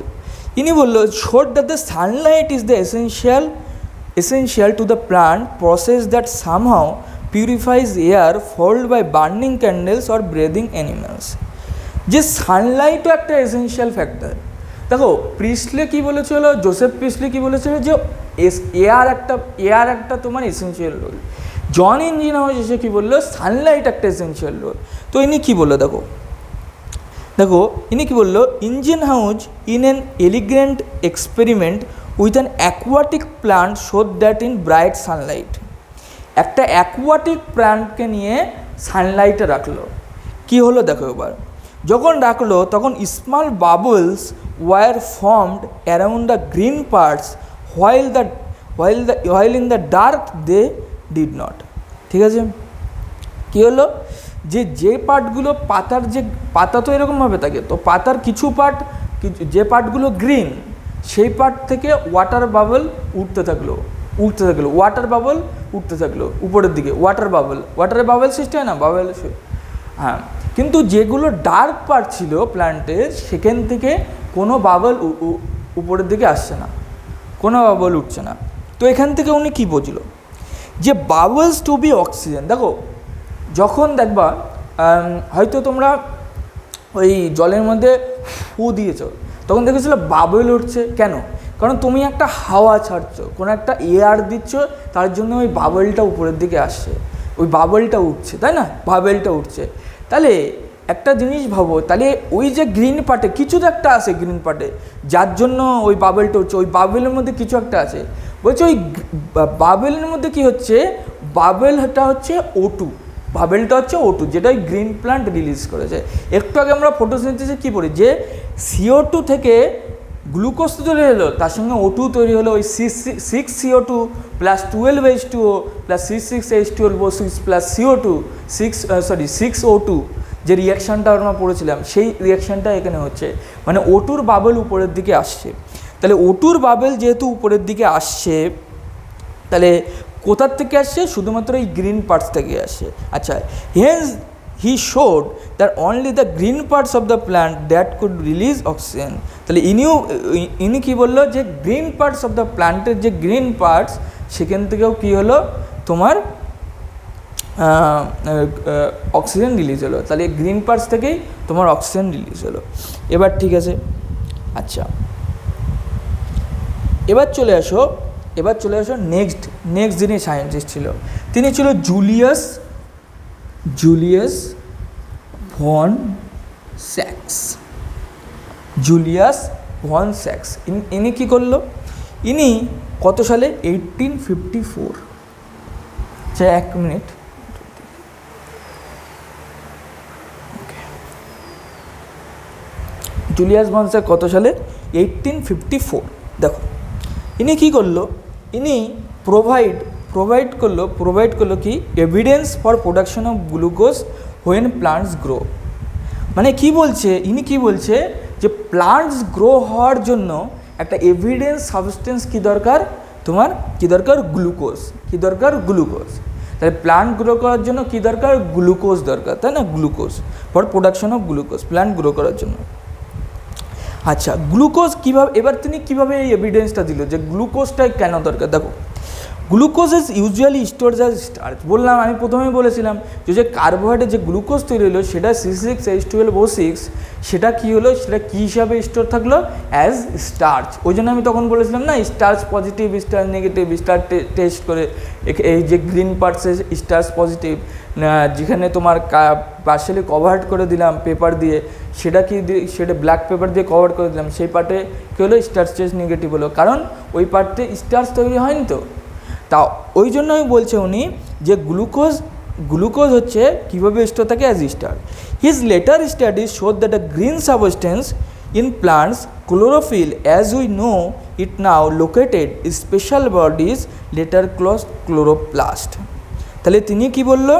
ইনি বললো showed that the sunlight is the essential to the plant process that somehow purifies air followed by burning candles or breathing animals। যে সানলাইটও একটা এসেনশিয়াল ফ্যাক্টর। দেখো প্রিস্টলি কী বলেছিল, জোসেফ প্রিস্টলি কী বলেছিল যে এয়ার একটা তোমার এসেনশিয়াল রোল। জন ইঞ্জিন হাউস এসে কী বললো, সানলাইট একটা এসেনশিয়াল রোল। তো ইনি কী বললো দেখো, ইনি কী বললো, engine house in an elegant experiment with an aquatic plant showed that in bright Sunlight. একটা অ্যাকোয়াটিক প্লান্টকে নিয়ে সানলাইটে রাখলো, কী হলো দেখো এবার। যখন রাখলো তখন small bubbles were formed around the green parts while in the dark they did not. ঠিক আছে, কী হলো যে পার্টগুলো পাতার, যে পাতা তো এরকমভাবে থাকে, তো পাতার কিছু পার্ট, যে পার্টগুলো গ্রিন সেই পার্ট থেকে ওয়াটার বাবল উঠতে থাকলো, ওয়াটার বাবল উঠতে থাকলো উপরের দিকে। ওয়াটারের বাবল সৃষ্টি হয় না, বাবল, হ্যাঁ। কিন্তু যেগুলো ডার্ক পার্ট ছিল প্ল্যান্টের, সেখান থেকে কোনো বাবল উপরের দিকে আসছে না, কোনো বাবল উঠছে না। তো এখান থেকে উনি কী বুঝলো যে বাবলস টু বি অক্সিজেন। দেখো যখন দেখবা হয়তো তোমরা ওই জলের মধ্যে ফু দিয়েছো, তখন দেখেছিলো বাবল উঠছে, কেন? কারণ তুমি একটা হাওয়া ছাড়ছো, কোনো একটা এয়ার দিচ্ছ, তার জন্য ওই বাবলটা উপরের দিকে আসছে, ওই বাবলটা উঠছে, তাই না? বাবলটা উঠছে। তাহলে একটা জিনিস ভাবো, তাহলে ওই যে গ্রিন পার্টে কিছু তো একটা আছে, গ্রিন পার্টে যার জন্য ওই বাবলটা উঠছে, ওই বাবলের মধ্যে কিছু একটা আছে। বলছে ওই বাবলের মধ্যে কি হচ্ছে, বাবলটা হচ্ছে O2, বাবলটা হচ্ছে O2, যেটা ওই গ্রিন প্ল্যান্ট রিলিজ করেছে। একটু আগে আমরা ফটোসিনথেসিসে কী পড়ি, যে CO2 থেকে গ্লুকোজ তৈরি হলো, তার সঙ্গে O2 তৈরি হলো, ওই 6CO2 plus 12H2O plus C6H12O6 plus CO2 6O2, যে রিয়াকশানটা আমরা পড়েছিলাম, সেই রিয়াকশানটা এখানে হচ্ছে, মানে O2র বাবল উপরের দিকে আসছে। তাহলে O2র বাবল যেহেতু উপরের দিকে আসছে, তাহলে কোথার থেকে আসছে, শুধুমাত্র এই গ্রিন পার্টস থেকে আসছে। আচ্ছা, hence he showed that only the green parts of the plant that could release oxygen. তাহলে ইনি কী বললো, যে গ্রিন পার্টস অফ দ্য প্ল্যান্টের যে গ্রিন পার্টস, সেখান থেকেও কী হলো তোমার অক্সিজেন রিলিজ হলো। তাহলে গ্রিন পার্টস থেকেই তোমার অক্সিজেন রিলিজ হলো। এবার ঠিক আছে, আচ্ছা এবার চলে আসো নেক্সট যিনি সায়েন্টিস্ট ছিল, তিনি ছিল জুলিয়াস ভন স্যাক্স। ইনি কী করলো, ইনি কত সালে, 1854। আচ্ছা এক মিনিট, জুলিয়াস ভন স্যাক্স কত সালে, 1854। দেখো ইনি কী করলো, ইনি প্রোভাইড করলো কি, evidence for production of glucose when plants grow. মানে কি বলছে, ইনি কি বলছে, যে প্লান্টস গ্রো হওয়ার জন্য একটা এভিডেন্স সাবস্টেন্স কী দরকার, তোমার কী দরকার, গ্লুকোজ। তাহলে প্লান্ট গ্রো করার জন্য কী দরকার, গ্লুকোজ দরকার, তাই না? Glucose for production of glucose, plant grow করার জন্য। আচ্ছা গ্লুকোজ কীভাবে, এবার তিনি কীভাবে এই এভিডেন্সটা দিল যে গ্লুকোজটা কেন দরকার। দেখো glucose is usually stored as starch. বললাম, আমি প্রথমেই বলেছিলাম যে কার্বোহাইড্রেট যে গ্লুকোজ তৈরি হলো, সেটা C6H12O6, সেটা কী হলো, সেটা কী হিসাবে স্টোর থাকলো, অ্যাজ স্টার্চ। ওই জন্য আমি তখন বলেছিলাম না, starch positive, starch negative, star test করে এই যে গ্রিন পার্টসে স্টার্চ পজিটিভ, যেখানে তোমার পার্শালি কভার করে দিলাম পেপার দিয়ে, সেটা ব্ল্যাক পেপার দিয়ে কভার করে দিলাম, সেই পার্টে কী হলো, স্টার্চ টেস্ট নেগেটিভ হলো, কারণ ওই পার্টে স্টার্চ তৈরি হয়নি তো। তা ওই জন্যই বলছে উনি যে গ্লুকোজ হচ্ছে কীভাবে স্টোর থাকে, as starch. His letter studies showed that a green substance In plants, chlorophyll, as we know it now, located in special bodies later called chloroplast. তাহলে তিনি কি বললো,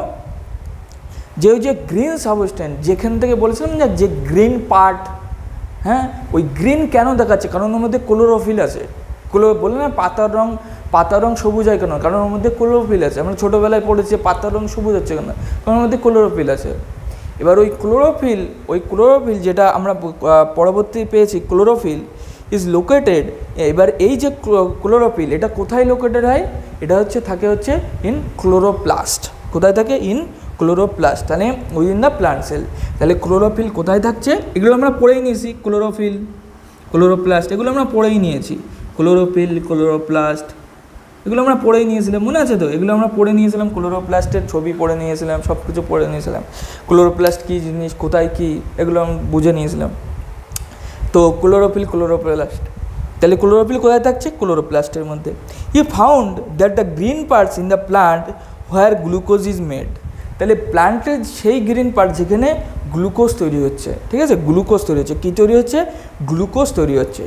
যে ওই যে গ্রিন সাবস্টেন্স যেখান থেকে বলেছিলাম না, যে গ্রিন পার্ট, হ্যাঁ ওই গ্রিন কেন দেখাচ্ছে, কারণ ওর মধ্যে ক্লোরোফিল আছে। বলে না পাতার রং সবুজ হয় কেন, কারণ ওর মধ্যে ক্লোরোফিল আছে। আমরা ছোটোবেলায় পড়েছি পাতার রং সবুজ হচ্ছে কেন, কারণ ওর মধ্যে ক্লোরোফিল আছে। এবার ওই ক্লোরোফিল যেটা আমরা পরবর্তী পেয়েছি, ক্লোরোফিল ইজ লোকেটেড। এবার এই যে ক্লোরোফিল এটা কোথায় লোকেটেড হয়, এটা থাকে ইন ক্লোরোপ্লাস্ট। কোথায় থাকে? ইন ক্লোরোপ্লাস্ট, তাহলে উইদিন দ্য প্লান্ট সেল। তাহলে ক্লোরোফিল কোথায় থাকছে, এগুলো আমরা পড়েই নিয়েছি। ক্লোরোফিল, ক্লোরোপ্লাস্ট, এগুলো আমরা পড়েই নিয়েছি। ক্লোরোফিল, ক্লোরোপ্লাস্ট, এগুলো আমরা পড়েই নিয়েছিলাম, মনে আছে তো? এগুলো আমরা পড়ে নিয়েছিলাম, ক্লোরোপ্লাস্টের ছবি পড়ে নিয়েছিলাম, সব কিছু পড়ে নিয়েছিলাম। ক্লোরোপ্লাস্ট কী জিনিস, কোথায় কী, এগুলো আমি বুঝে নিয়েছিলাম। তো ক্লোরোফিল, ক্লোরোপ্লাস্ট, তাহলে ক্লোরোফিল কোথায় থাকছে? ক্লোরোপ্লাস্টের মধ্যে। He found that the green parts in the plant where glucose is made. তাহলে প্লান্টের সেই গ্রিন পার্ট যেখানে গ্লুকোজ তৈরি হচ্ছে, ঠিক আছে, গ্লুকোজ তৈরি হচ্ছে। কী তৈরি হচ্ছে? গ্লুকোজ তৈরি হচ্ছে,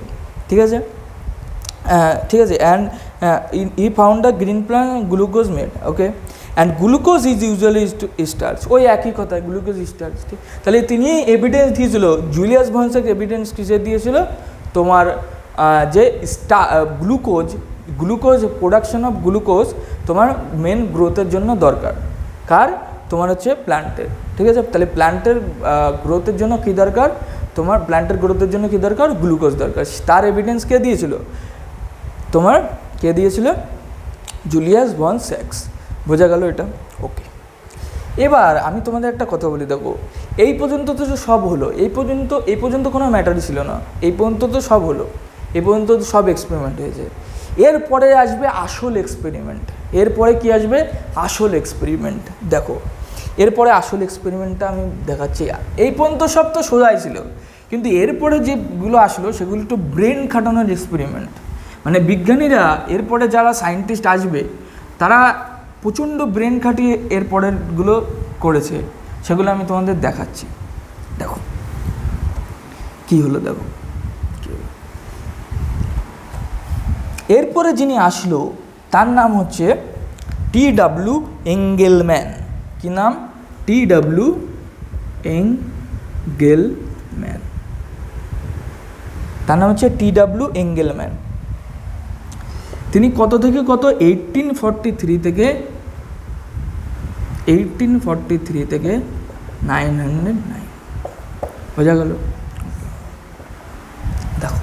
ঠিক আছে, ঠিক আছে। And E found the green plant glucose made, okay. And glucose is usually starch, ওই একই কথা, গ্লুকোজ স্টার্চ। ঠিক, তাহলে তিনি এভিডেন্স দিয়েছিল, জুলিয়াস ভনসাক এভিডেন্স কিসে দিয়েছিল? তোমার যে গ্লুকোজ প্রোডাকশন অফ গ্লুকোজ তোমার মেন গ্রোথের জন্য দরকার। কার? তোমার প্ল্যান্টের, ঠিক আছে। তাহলে প্ল্যান্টের গ্রোথের জন্য কী দরকার? তোমার প্ল্যান্টের গ্রোথের জন্য কী দরকার? গ্লুকোজ দরকার। তার এভিডেন্স কে দিয়েছিল? তোমার কে দিয়েছিল? জুলিয়াস ভন স্যাক্স। বোঝা গেল এটা? ওকে। এবার আমি তোমাদের একটা কথা বলি, দেখো এই পর্যন্ত তো সব হলো, এই পর্যন্ত কোনো ম্যাটারই ছিল না, এই পর্যন্ত তো সব হলো, এই পর্যন্ত তো সব এক্সপেরিমেন্ট হয়েছে। এরপরে আসবে আসল এক্সপেরিমেন্ট। এরপরে কি আসবে? আসল এক্সপেরিমেন্ট। দেখো এরপরে আসল এক্সপেরিমেন্টটা আমি দেখাচ্ছি। এই পর্যন্ত সব তো সোজাই ছিল, কিন্তু এরপরে যেগুলো আসলো সেগুলো একটু ব্রেন খাটানোর এক্সপেরিমেন্ট। মানে বিজ্ঞানীরা এরপরে যারা সায়েন্টিস্ট আসবে তারা প্রচণ্ড ব্রেন খাটিয়ে এরপরেরগুলো করেছে, সেগুলো আমি তোমাদের দেখাচ্ছি। দেখো কি হলো, দেখো এরপরে যিনি আসলো তার নাম হচ্ছে T.W. এঙ্গেলম্যান। কি নাম? T.W. এঙ্গেলম্যান। তার নাম হচ্ছে T.W. এঙ্গেলম্যান। তিনি কত থেকে কত? 1843 থেকে 909। বোঝা গেল? দেখো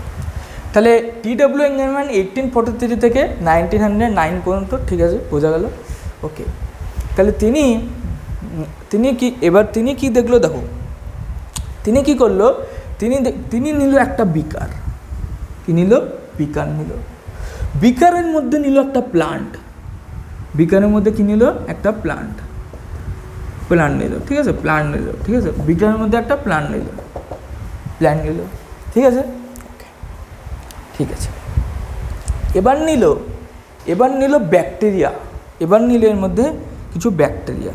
তাহলে T.W. এঙ্গেলম্যান 1843 থেকে 1909 পর্যন্ত, ঠিক আছে, বোঝা গেল? ওকে। তাহলে তিনি কি দেখলো? দেখো তিনি কি করলো, তিনি নিল একটা বিকার। কি নিল? বিকার নিল। বিকারের মধ্যে নিল একটা প্লান্ট। বিকারের মধ্যে কি নিল? একটা প্লান্ট নিল, ঠিক আছে, প্লান্ট নিল, ঠিক আছে। বিকারের মধ্যে একটা প্লান্ট নিল, ঠিক আছে, ঠিক আছে। এবার নিল ব্যাকটেরিয়া। এবার নিল এর মধ্যে কিছু ব্যাকটেরিয়া।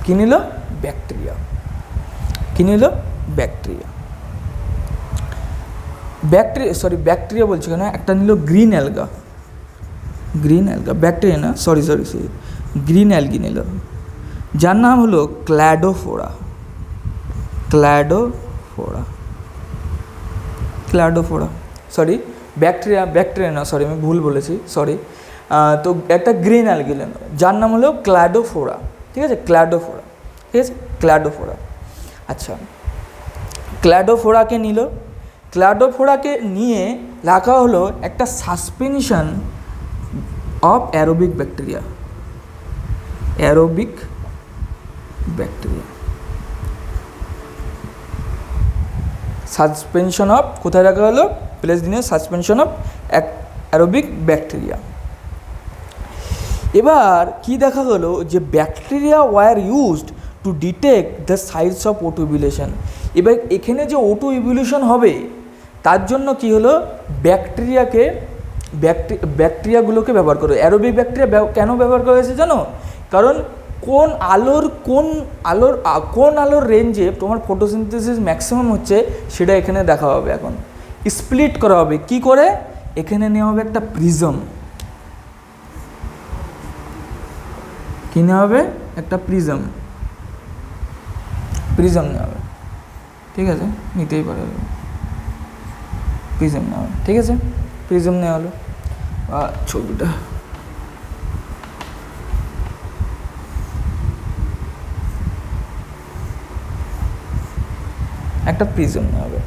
কি নিল? ব্যাকটেরিয়া। ব্যাকটেরিয়া বলছি কেন, একটা নিল গ্রিন অ্যালগা, ব্যাকটেরিয়া না, সরি গ্রিন অ্যালগি নিল, যার নাম হলো ক্ল্যাডোফোরা। সরি ব্যাকটেরিয়া না, সরি আমি ভুল বলেছি, সরি। তো একটা গ্রিন অ্যালগি নিল যার নাম হলো ক্ল্যাডোফোরা, ঠিক আছে, ক্ল্যাডোফোরা। আচ্ছা, ক্ল্যাডোফোরাকে নিয়ে রাখা হলো একটা suspension of aerobic bacteria. Suspension of, কোথায় রাখা হলো? প্লেস দিনে সাসপেনশন অফ অ্যারোবিক ব্যাকটেরিয়া। এবার কি দেখা গেল, যে bacteria were used to detect the size of O two evolution. এবার এখানে যে ওটো ইভলিউশন হবে তার জন্য কি হলো, ব্যাকটেরিয়াগুলোকে ব্যবহার করো। অ্যারোবিক ব্যাকটেরিয়া কেন ব্যবহার করা হয়েছে জানো? কারণ কোন আলোর রেঞ্জে তোমার ফটোসিনথেসিস ম্যাক্সিমাম হচ্ছে সেটা এখানে দেখা হবে। এখন স্প্লিট করা হবে কি করে, এখানে নেওয়া হবে একটা প্রিজম, কি নেওয়া হবে, একটা প্রিজম নেওয়া হবে, ঠিক আছে, নিতেই পারে, প্রিজম নেওয়া হবে, ঠিক আছে, প্রিজম নেওয়া হলো। ছবিটা একটা প্রিজম নেওয়া হবে।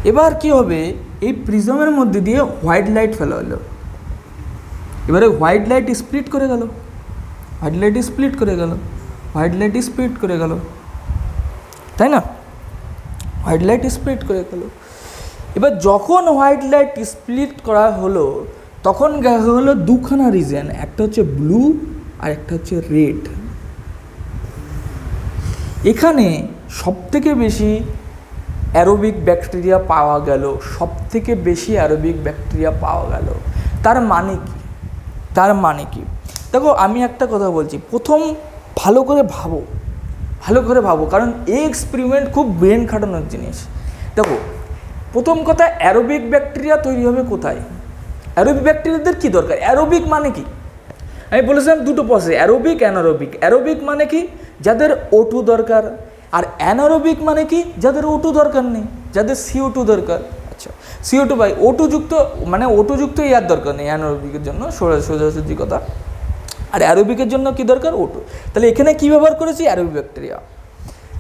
এবার কি হবে, এই প্রিজমের মধ্যে দিয়ে হোয়াইট লাইট ফেলা হলো। এবারে হোয়াইট লাইট স্প্লিট করে গেল, তাই না, হোয়াইট লাইট স্প্লিট করে গেল। এবার যখন হোয়াইট লাইট স্প্লিট করা হলো তখন হলো দুখানা রিজন, একটা হচ্ছে ব্লু আর একটা হচ্ছে রেড। এখানে সবথেকে বেশি অ্যারোবিক ব্যাকটেরিয়া পাওয়া গেল, তার মানে কি, দেখো আমি একটা কথা বলছি, প্রথম ভালো করে ভাবো, কারণ এই এক্সপেরিমেন্ট খুব ব্রেন খাটানোর জিনিস। দেখো প্রথম কথা, অ্যারোবিক ব্যাকটেরিয়া তৈরি হবে কোথায়, অ্যারোবিক ব্যাকটেরিয়াদের কী দরকার, অ্যারোবিক মানে কি, আমি বলেছিলাম দুটো প্রসেস, অ্যারোবিক অ্যানারোবিক। অ্যারোবিক মানে কি, যাদের O2 দরকার, আর অ্যানারোবিক মানে কি, যাদের O2 দরকার নেই, যাদের CO2 দরকার। আচ্ছা, CO2 বাই O2 যুক্ত, মানে O2 যুক্ত এয়ার দরকার নেই অ্যানারোবিকের জন্য, সোজাসুজি কথা। আর অ্যারোবিকের জন্য কি দরকার, O2। তাহলে এখানে কি ব্যবহার করেছি, অ্যারোবিক ব্যাকটেরিয়া।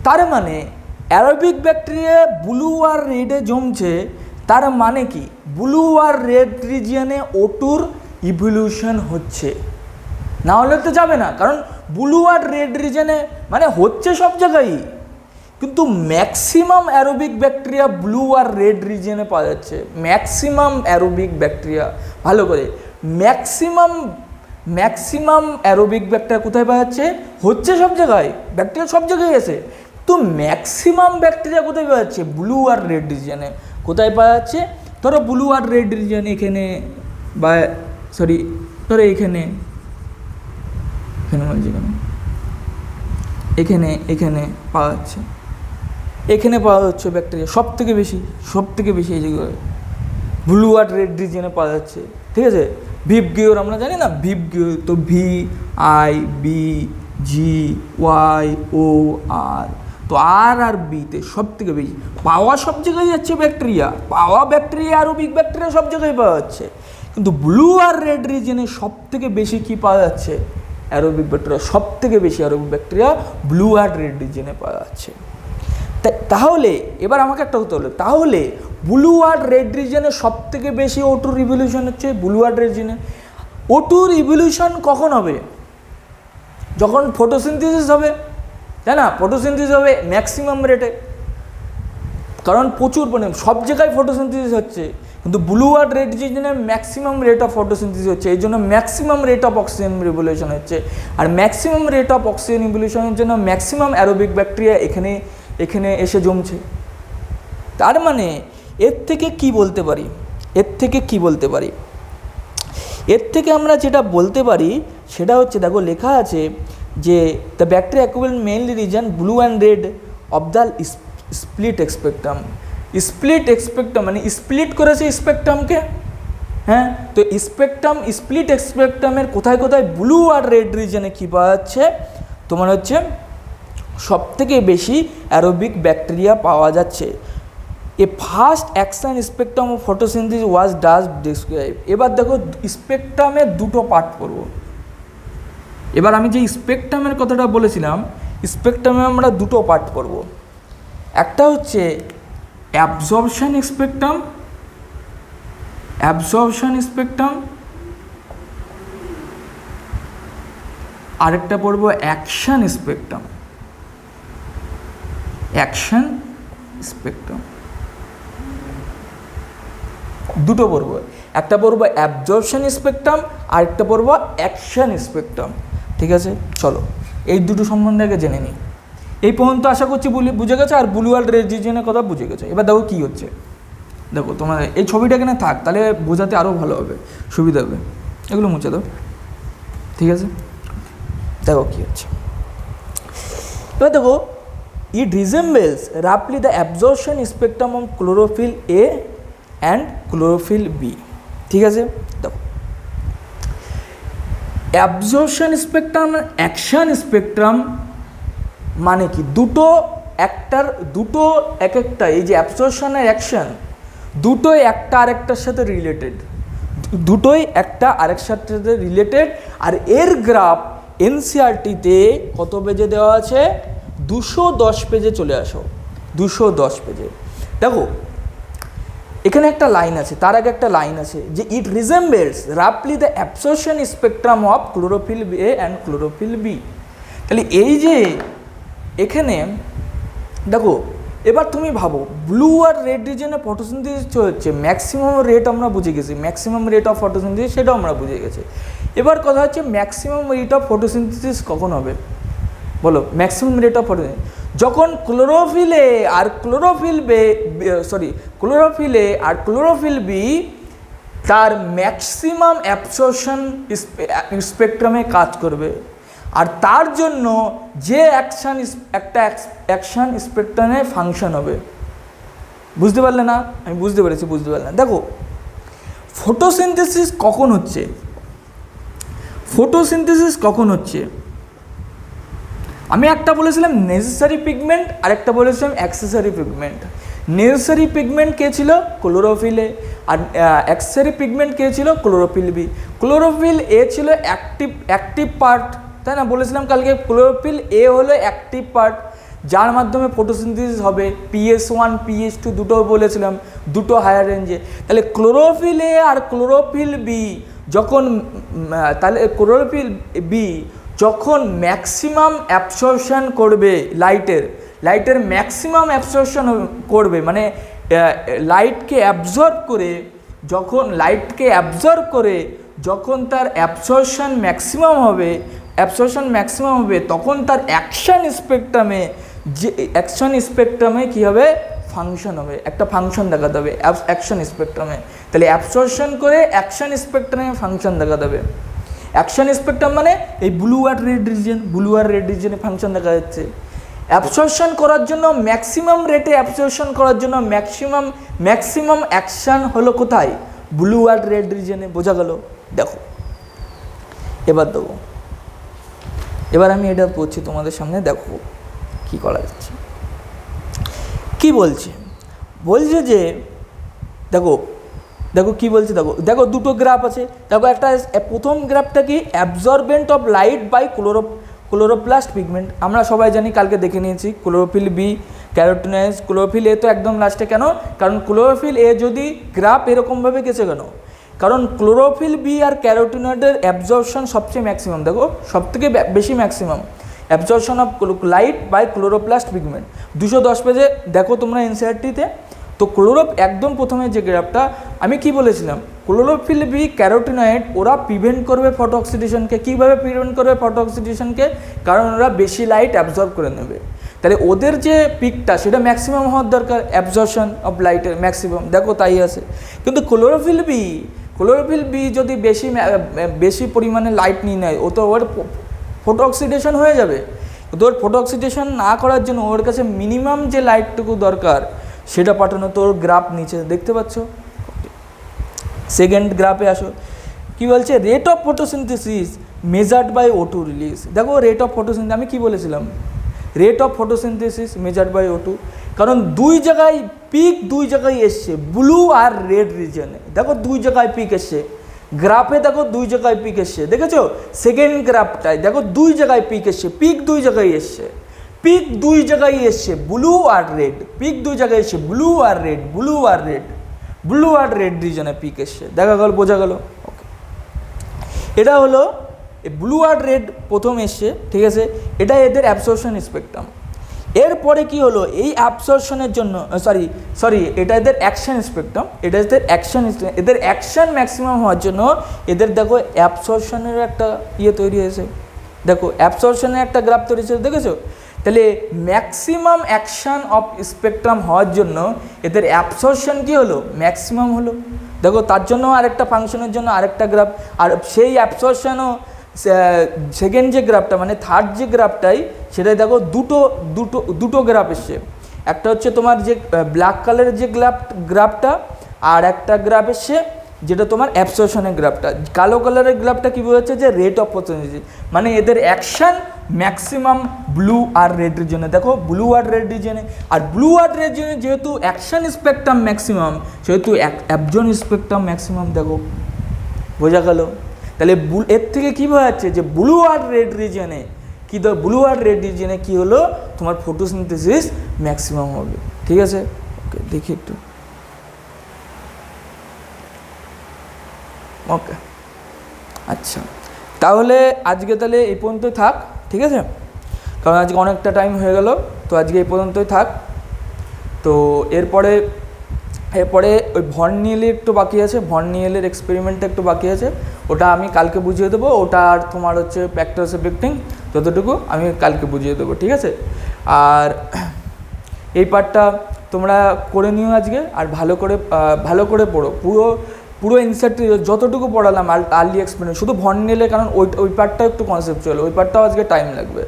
তার মানে অ্যারোবিক ব্যাকটেরিয়া ব্লু আর রেডে জমছে, তার মানে কি ব্লু আর রেড রিজিয়নে O2-র ইভলিউশন হচ্ছে, না হলে তো যাবে না, কারণ ব্লু আর রেড রিজনে মানে হচ্ছে সব জায়গায়, কিন্তু ম্যাক্সিমাম অ্যারোবিক ব্যাকটেরিয়া ব্লু আর রেড রিজনে পাওয়া যাচ্ছে। ম্যাক্সিমাম অ্যারোবিক ব্যাকটেরিয়া, ভালো করে, ম্যাক্সিমাম অ্যারোবিক ব্যাকটেরিয়া কোথায় পাওয়া যাচ্ছে, হচ্ছে সব জায়গায়, ব্যাকটেরিয়া সব জায়গায় আছে, তো ম্যাক্সিমাম ব্যাকটেরিয়া কোথায় পাওয়া যাচ্ছে, ব্লু আর রেড রিজনে। কোথায় পাওয়া যাচ্ছে, ধরো ব্লু আর রেড রিজন এখানে, বা সরি ধরো এখানে বলছি কেন, এখানে পাওয়া যাচ্ছে, এখানে পাওয়া যাচ্ছে ব্যাকটেরিয়া সব থেকে বেশি এই জায়গায় ব্লু আর রেড রিজনে পাওয়া যাচ্ছে, ঠিক আছে। ভিবগিওর আমরা জানি না, ভিবগিওর তো VIBGYOR, তো আর বিতে সব থেকে বেশি পাওয়া, সব জায়গায় যাচ্ছে ব্যাকটেরিয়া, অ্যারোবিক ব্যাকটেরিয়া সব জায়গায় পাওয়া যাচ্ছে, কিন্তু ব্লু আর রেড রিজনে সব থেকে বেশি কী পাওয়া যাচ্ছে, অ্যারোবিক ব্যাকটেরিয়া, সব থেকে বেশি অ্যারোবিক ব্যাকটেরিয়া ব্লু আর রেড রিজনে পাওয়া যাচ্ছে। তাহলে এবার আমাকে একটা কথা হলো, তাহলে ব্লু আর রেড রিজনে সব থেকে বেশি O2-র ইভলিউশন হচ্ছে, ব্লু আর রেড রিজনে। O2-র ইভলিউশন কখন হবে, যখন ফটোসিনথেসিস হবে, তাই না, ফটোসিনথেসিস হবে ম্যাক্সিমাম রেটে, কারণ প্রচুর মানে সব জায়গায় ফটোসিনথেসিস হচ্ছে, কিন্তু ব্লু আর রেড রিজনে ম্যাক্সিমাম রেট অফ ফটোসিনথেসিস হচ্ছে, এই জন্য maximum rate of oxygen revolution হচ্ছে, আর ম্যাক্সিমাম রেট অফ অক্সিজেন রিভলিউশনের জন্য ম্যাক্সিমাম অ্যারোবিক ব্যাকটেরিয়া এখানে এসে জমছে। তার মানে এর থেকে কি বলতে পারি, এর থেকে আমরা যেটা বলতে পারি সেটা হচ্ছে, দেখো লেখা আছে যে the bacteria accumulate mainly reason blue and red of the split spectrum. মানে স্প্লিট করেছে স্পেকট্রামকে, হ্যাঁ, তো স্প্লিট স্পেকট্রামের কোথায় ব্লু আর রেড রিজনে কী পাওয়া যাচ্ছে, তোমার হচ্ছে সব থেকে বেশি অ্যারোবিক ব্যাকটেরিয়া পাওয়া যাচ্ছে। A first action spectrum of photosynthesis was does describe. এবার দেখো স্পেকট্রামের দুটো পার্ট করব। এবার আমি যে স্পেকট্রামের কথাটা বলেছিলাম, স্পেকট্রামে আমরা দুটো পার্ট করব। একটা হচ্ছে অ্যাবজর্পশন স্পেকট্রাম, আরেকটা পড়ব অ্যাকশন স্পেকট্রাম। দুটো পড়ব, একটা পড়ব অ্যাবজর্পশন স্পেকট্রাম, আরেকটা পড়ব অ্যাকশন স্পেকট্রাম, ঠিক আছে। চলো এই দুটো সম্বন্ধে আগে জেনে নিই। এই পর্যন্ত আশা করছি বুঝে গেছে, আর ব্লু আর রেড রিজনের কথা বুঝে গেছে। এবার দেখো কী হচ্ছে, দেখো তোমার এই ছবিটা এখানে থাক, তাহলে বোঝাতে আরও ভালো হবে, সুবিধা হবে। এগুলো মুছে দাও, ঠিক আছে। দেখো কী হচ্ছে, এবার দেখো ইট রিজেম্বলস রাফলি the absorption spectrum of chlorophyll a and chlorophyll b. ঠিক আছে, দেখো অ্যাবজর্পশন স্পেকট্রাম অ্যাকশন স্পেকট্রাম মানে কি, দুটো এক একটা, এই যে অ্যাবজর্পশন আর অ্যাকশন দুটোই একটা আরেকটার সাথে রিলেটেড, দুটোই একটা আরেকটার সাথে রিলেটেড। আর এর গ্রাফ এনসিআরটিতে কত পেজে দেওয়া আছে, 210 পেজে চলে আসো, 210 পেজে। দেখো এখানে একটা লাইন আছে, তার আগে একটা লাইন আছে যে ইট রিজেম্বলস রাফলি the absorption spectrum of chlorophyll a and chlorophyll b. তাহলে এই যে এখানে দেখো, এবার তুমি ভাবো ব্লু আর রেড রিজনে ফটোসিনথেসিস হচ্ছে, ম্যাক্সিমাম রেট আমরা বুঝে গেছি, ম্যাক্সিমাম রেট অফ ফটোসিনথেসিস সেটাও আমরা বুঝে গেছি। এবার কথা হচ্ছে ম্যাক্সিমাম রেট অফ ফটোসিনথেসিস কখন হবে বলো, ম্যাক্সিমাম রেট অফ ফটোসিনথেসিস যখন ক্লোরোফিলে আর ক্লোরোফিল বি তার ম্যাক্সিমাম অ্যাবসর্পশন স্পেকট্রামে কাজ করবে। আর তার জন্য যে একটা অ্যাকশন স্পেকট্রামে ফাংশন হবে। বুঝতে পারলে না? আমি বুঝতে পেরেছি, বুঝতে পারলে না? দেখো ফটোসিনথেসিস কখন হচ্ছে, ফটোসিনথেসিস কখন হচ্ছে, আমি একটা বলেছিলাম নেসেসারি পিগমেন্ট আর একটা বলেছিলাম অ্যাক্সেসরি পিগমেন্ট। নেসেসারি পিগমেন্ট কে ছিল, ক্লোরোফিল এ, আর অ্যাক্সেসরি পিগমেন্ট কে ছিল, ক্লোরোফিল বি। ক্লোরোফিল এ ছিল অ্যাক্টিভ পার্ট, তাই না? বলেছিলাম কালকে ক্লোরোফিল এ হলো অ্যাক্টিভ পার্ট যার মাধ্যমে ফটোসিনথেসিস হবে। PS1 PS2 দুটো বলেছিলাম, দুটো হায়ার রেঞ্জে। তাহলে ক্লোরোফিল এ আর ক্লোরোফিল বি যখন, তাহলে ক্লোরোফিল বি যখন ম্যাক্সিমাম অ্যাবসর্পশন করবে লাইটের ম্যাক্সিমাম অ্যাবসর্পশন করবে, মানে লাইটকে অ্যাবজর্ব করে যখন তার অ্যাবসর্পশন ম্যাক্সিমাম হবে, তখন তার অ্যাকশন স্পেকট্রামে কী হবে, ফাংশন হবে, একটা ফাংশন দেখাতে হবে অ্যাকশন স্পেকট্রামে। তাহলে অ্যাবসর্পশন করে অ্যাকশন স্পেকট্রামে ফাংশন দেখাতে হবে। অ্যাকশন স্পেকট্রাম মানে এই ব্লু আর রেড রিজনে ফাংশন দেখা যাচ্ছে। অ্যাবসর্পশন করার জন্য ম্যাক্সিমাম রেটে অ্যাবসর্পশন করার জন্য ম্যাক্সিমাম অ্যাকশন হলো কোথায়, ব্লু আর রেড রিজনে। বোঝা গেল? দেখো এবার আমি এটা পড়ছি তোমাদের সামনে, দেখো কি করা যাচ্ছে। কি বলছে যে দেখো কি বলছে, দেখো দুটো গ্রাফ আছে। দেখো একটা প্রথম গ্রাফটা কি, absorbent of light by chloroplast pigment. আমরা সবাই জানি, কালকে দেখে নিয়েছি, chlorophyll b, carotenoids. Chlorophyll a তো একদম লাস্টে, কেন? কারণ ক্লোরোফিল এ যদি গ্রাফ এরকমভাবে গেছে কেন, কারণ ক্লোরোফিল বি আর ক্যারোটিনয়েডের অ্যাবজর্পশন সবচেয়ে ম্যাক্সিমাম। দেখো সবথেকে বেশি maximum absorption of light by chloroplast pigment 210 পেজে দেখো তোমরা এনসিআরটিতে। তো একদম প্রথমে যে গ্রাফটা আমি কি বলেছিলাম, ক্লোরোফিল বি ক্যারোটিনয়েড ওরা প্রিভেন্ট করবে ফটো অক্সিডেশনকে। কীভাবে প্রিভেন্ট করবে ফটো অক্সিডেশনকে? কারণ ওরা বেশি লাইট অ্যাবজর্ব করে নেবে। তাহলে ওদের যে পিকটা সেটা ম্যাক্সিমাম হওয়ার দরকার, অ্যাবজর্পশন অফ লাইটের ম্যাক্সিমাম। দেখো তাই আছে। কিন্তু ক্লোরোফিল বি যদি বেশি পরিমাণে লাইট নিয়ে নেয়, ও তো ওর ফটো অক্সিডেশন হয়ে যাবে। তো ওর ফটো অক্সিডেশন না করার জন্য ওর কাছে মিনিমাম যে লাইটটুকু দরকার সেটা পাঠানো। তোর গ্রাফ নিচে দেখতে পাচ্ছ। সেকেন্ড গ্রাফে আসো, কি বলছে, rate of photosynthesis measured by O2 release. দেখো রেট অফ ফটোসিনথেসিস আমি কি বলেছিলাম, rate of photosynthesis measured by O2, কারণ দুই জায়গায় এসছে, ব্লু আর রেড রিজনে। দেখো দুই জায়গায় পিক এসছে গ্রাফে, দেখো দুই জায়গায় পিক এসছে, দেখেছো? সেকেন্ড গ্রাফটায় দেখো দুই জায়গায় পিক এসছে, দুই জায়গায় এসছে ব্লু আর রেড, দুই জায়গায় এসছে ব্লু আর রেড রিজনে পিক এসছে। দেখা গেল, বোঝা গেল? ওকে, এটা হলো ব্লু আর রেড প্রথম এসছে, ঠিক আছে? এটা এদের অ্যাবসর্পশন স্পেকট্রাম। এরপরে কি হলো, এই অ্যাবসর্পশনের জন্য এটা এদের অ্যাকশন স্পেকট্রাম। এদের অ্যাকশন ম্যাক্সিমাম হওয়ার জন্য এদের দেখো অ্যাবসর্পশনের একটা তৈরি হয়েছে। দেখো অ্যাবসর্পশনের একটা গ্রাফ তৈরি হয়েছে, দেখেছো? তাহলে ম্যাক্সিমাম অ্যাকশন অফ স্পেকট্রাম হওয়ার জন্য এদের অ্যাবসর্পশন কি হলো, ম্যাক্সিমাম হলো। দেখো তার জন্য আরেকটা ফাংশনের জন্য আরেকটা গ্রাফ, আর সেই অ্যাবসর্পশনও সেকেন্ড যে গ্রাফটা মানে থার্ড যে গ্রাফটাই সেটাই দেখো দুটো গ্রাফ এসছে। একটা হচ্ছে তোমার যে ব্ল্যাক কালারের যে গ্রাফটা, আর একটা গ্রাফ এসছে যেটা তোমার অ্যাবসর্পশনের গ্রাফটা। কালো কালারের গ্রাফটা কী বোঝাচ্ছে যে রেট অফ পসেন্সিভ, মানে এদের অ্যাকশান ম্যাক্সিমাম ব্লু আর রেড রিজনে। দেখো ব্লু আর রেড রিজনে, আর ব্লু আর রেড রিজনে যেহেতু অ্যাকশান স্পেকট্রাম ম্যাক্সিমাম সেহেতু অ্যাবজন স্পেকট্রাম ম্যাক্সিমাম। দেখো বোঝা গেল? তাহলে এর থেকে কী বোঝা যাচ্ছে যে ব্লু আর রেড রিজনে কী, তো ব্লু আর রেড রিজনে কী হলো তোমার ফটোসিনথেসিস ম্যাক্সিমাম হবে। ঠিক আছে, ওকে দেখি একটু। ওকে আচ্ছা, তাহলে আজকে তাহলে এই পর্যন্তই থাক, ঠিক আছে? কারণ আজকে অনেকটা টাইম হয়ে গেল, তো আজকে এই পর্যন্তই থাক। তো এরপরে ওই ভর্নিয়েলের একটু বাকি আছে, ভর্নিয়েলের এক্সপেরিমেন্টটা একটু বাকি আছে, ওটা আমি কালকে বুঝিয়ে দেবো। ওটা আর তোমার হচ্ছে প্র্যাকটিস এফেক্টিং যতটুকু আমি কালকে বুঝিয়ে দেবো, ঠিক আছে? আর এই পার্টটা তোমরা করে নিও আজকে, আর ভালো করে পড়ো, পুরো ইনসার্ট যতটুকু পড়ালাম আর্লি এক্সপেরিমেন্ট, শুধু ভর্নিয়েলে, কারণ ওই পার্টটা একটু কনসেপচুয়াল, ওই পার্টটাও আজকে টাইম লাগবে,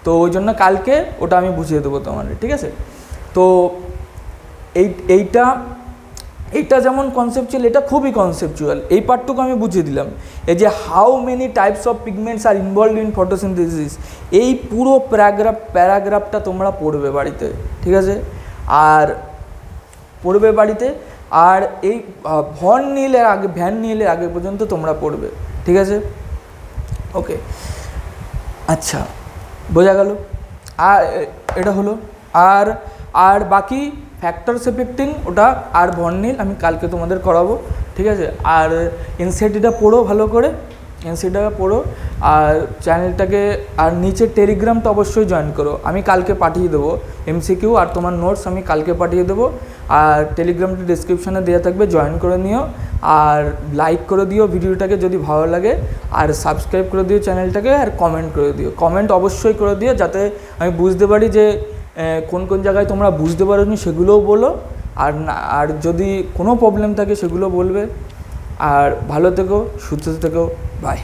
তো ওই জন্য কালকে ওটা আমি বুঝিয়ে দেবো তোমাদের, ঠিক আছে? তো এইটা যেমন কনসেপচুয়াল, এটা খুবই কনসেপচুয়াল, এই পার্টটুকু আমি বুঝিয়ে দিলাম। এই যে many types of pigments R involved in photosynthesis, এই পুরো প্যারাগ্রাফটা তোমরা পড়বে বাড়িতে, ঠিক আছে? আর পড়বে বাড়িতে, আর এই ভ্যান নিলের আগে পর্যন্ত তোমরা পড়বে, ঠিক আছে? ওকে আচ্ছা, বোঝা গেল? আর এটা হলো, আর বাকি ফ্যাক্টরস এফেক্টিং ওটা আর ভর্নিল আমি কালকে তোমাদের করাবো, ঠিক আছে? আর এনসিইআরটিটা পড়ো ভালো করে, এনসিইআরটিটা পড়ো, আর চ্যানেলটাকে, আর নিচে টেলিগ্রামটা অবশ্যই জয়েন করো, আমি কালকে পাঠিয়ে দেবো এমসিকিউ আর তোমার নোটস আমি কালকে পাঠিয়ে দেবো। আর টেলিগ্রামটা ডিসক্রিপশানে দেওয়া থাকবে, জয়েন করে নিও, আর লাইক করে দিও ভিডিওটাকে যদি ভালো লাগে, আর সাবস্ক্রাইব করে দিও চ্যানেলটাকে, আর কমেন্ট করে দিও, কমেন্ট অবশ্যই করে দিও, যাতে আমি বুঝতে পারি যে কোন জায়গায় তোমরা বুঝতে পারোনি সেগুলোও বলো, আর যদি কোনো প্রবলেম থাকে সেগুলো বলবে। আর ভালো থেকো, সুস্থ থেকো, বাই।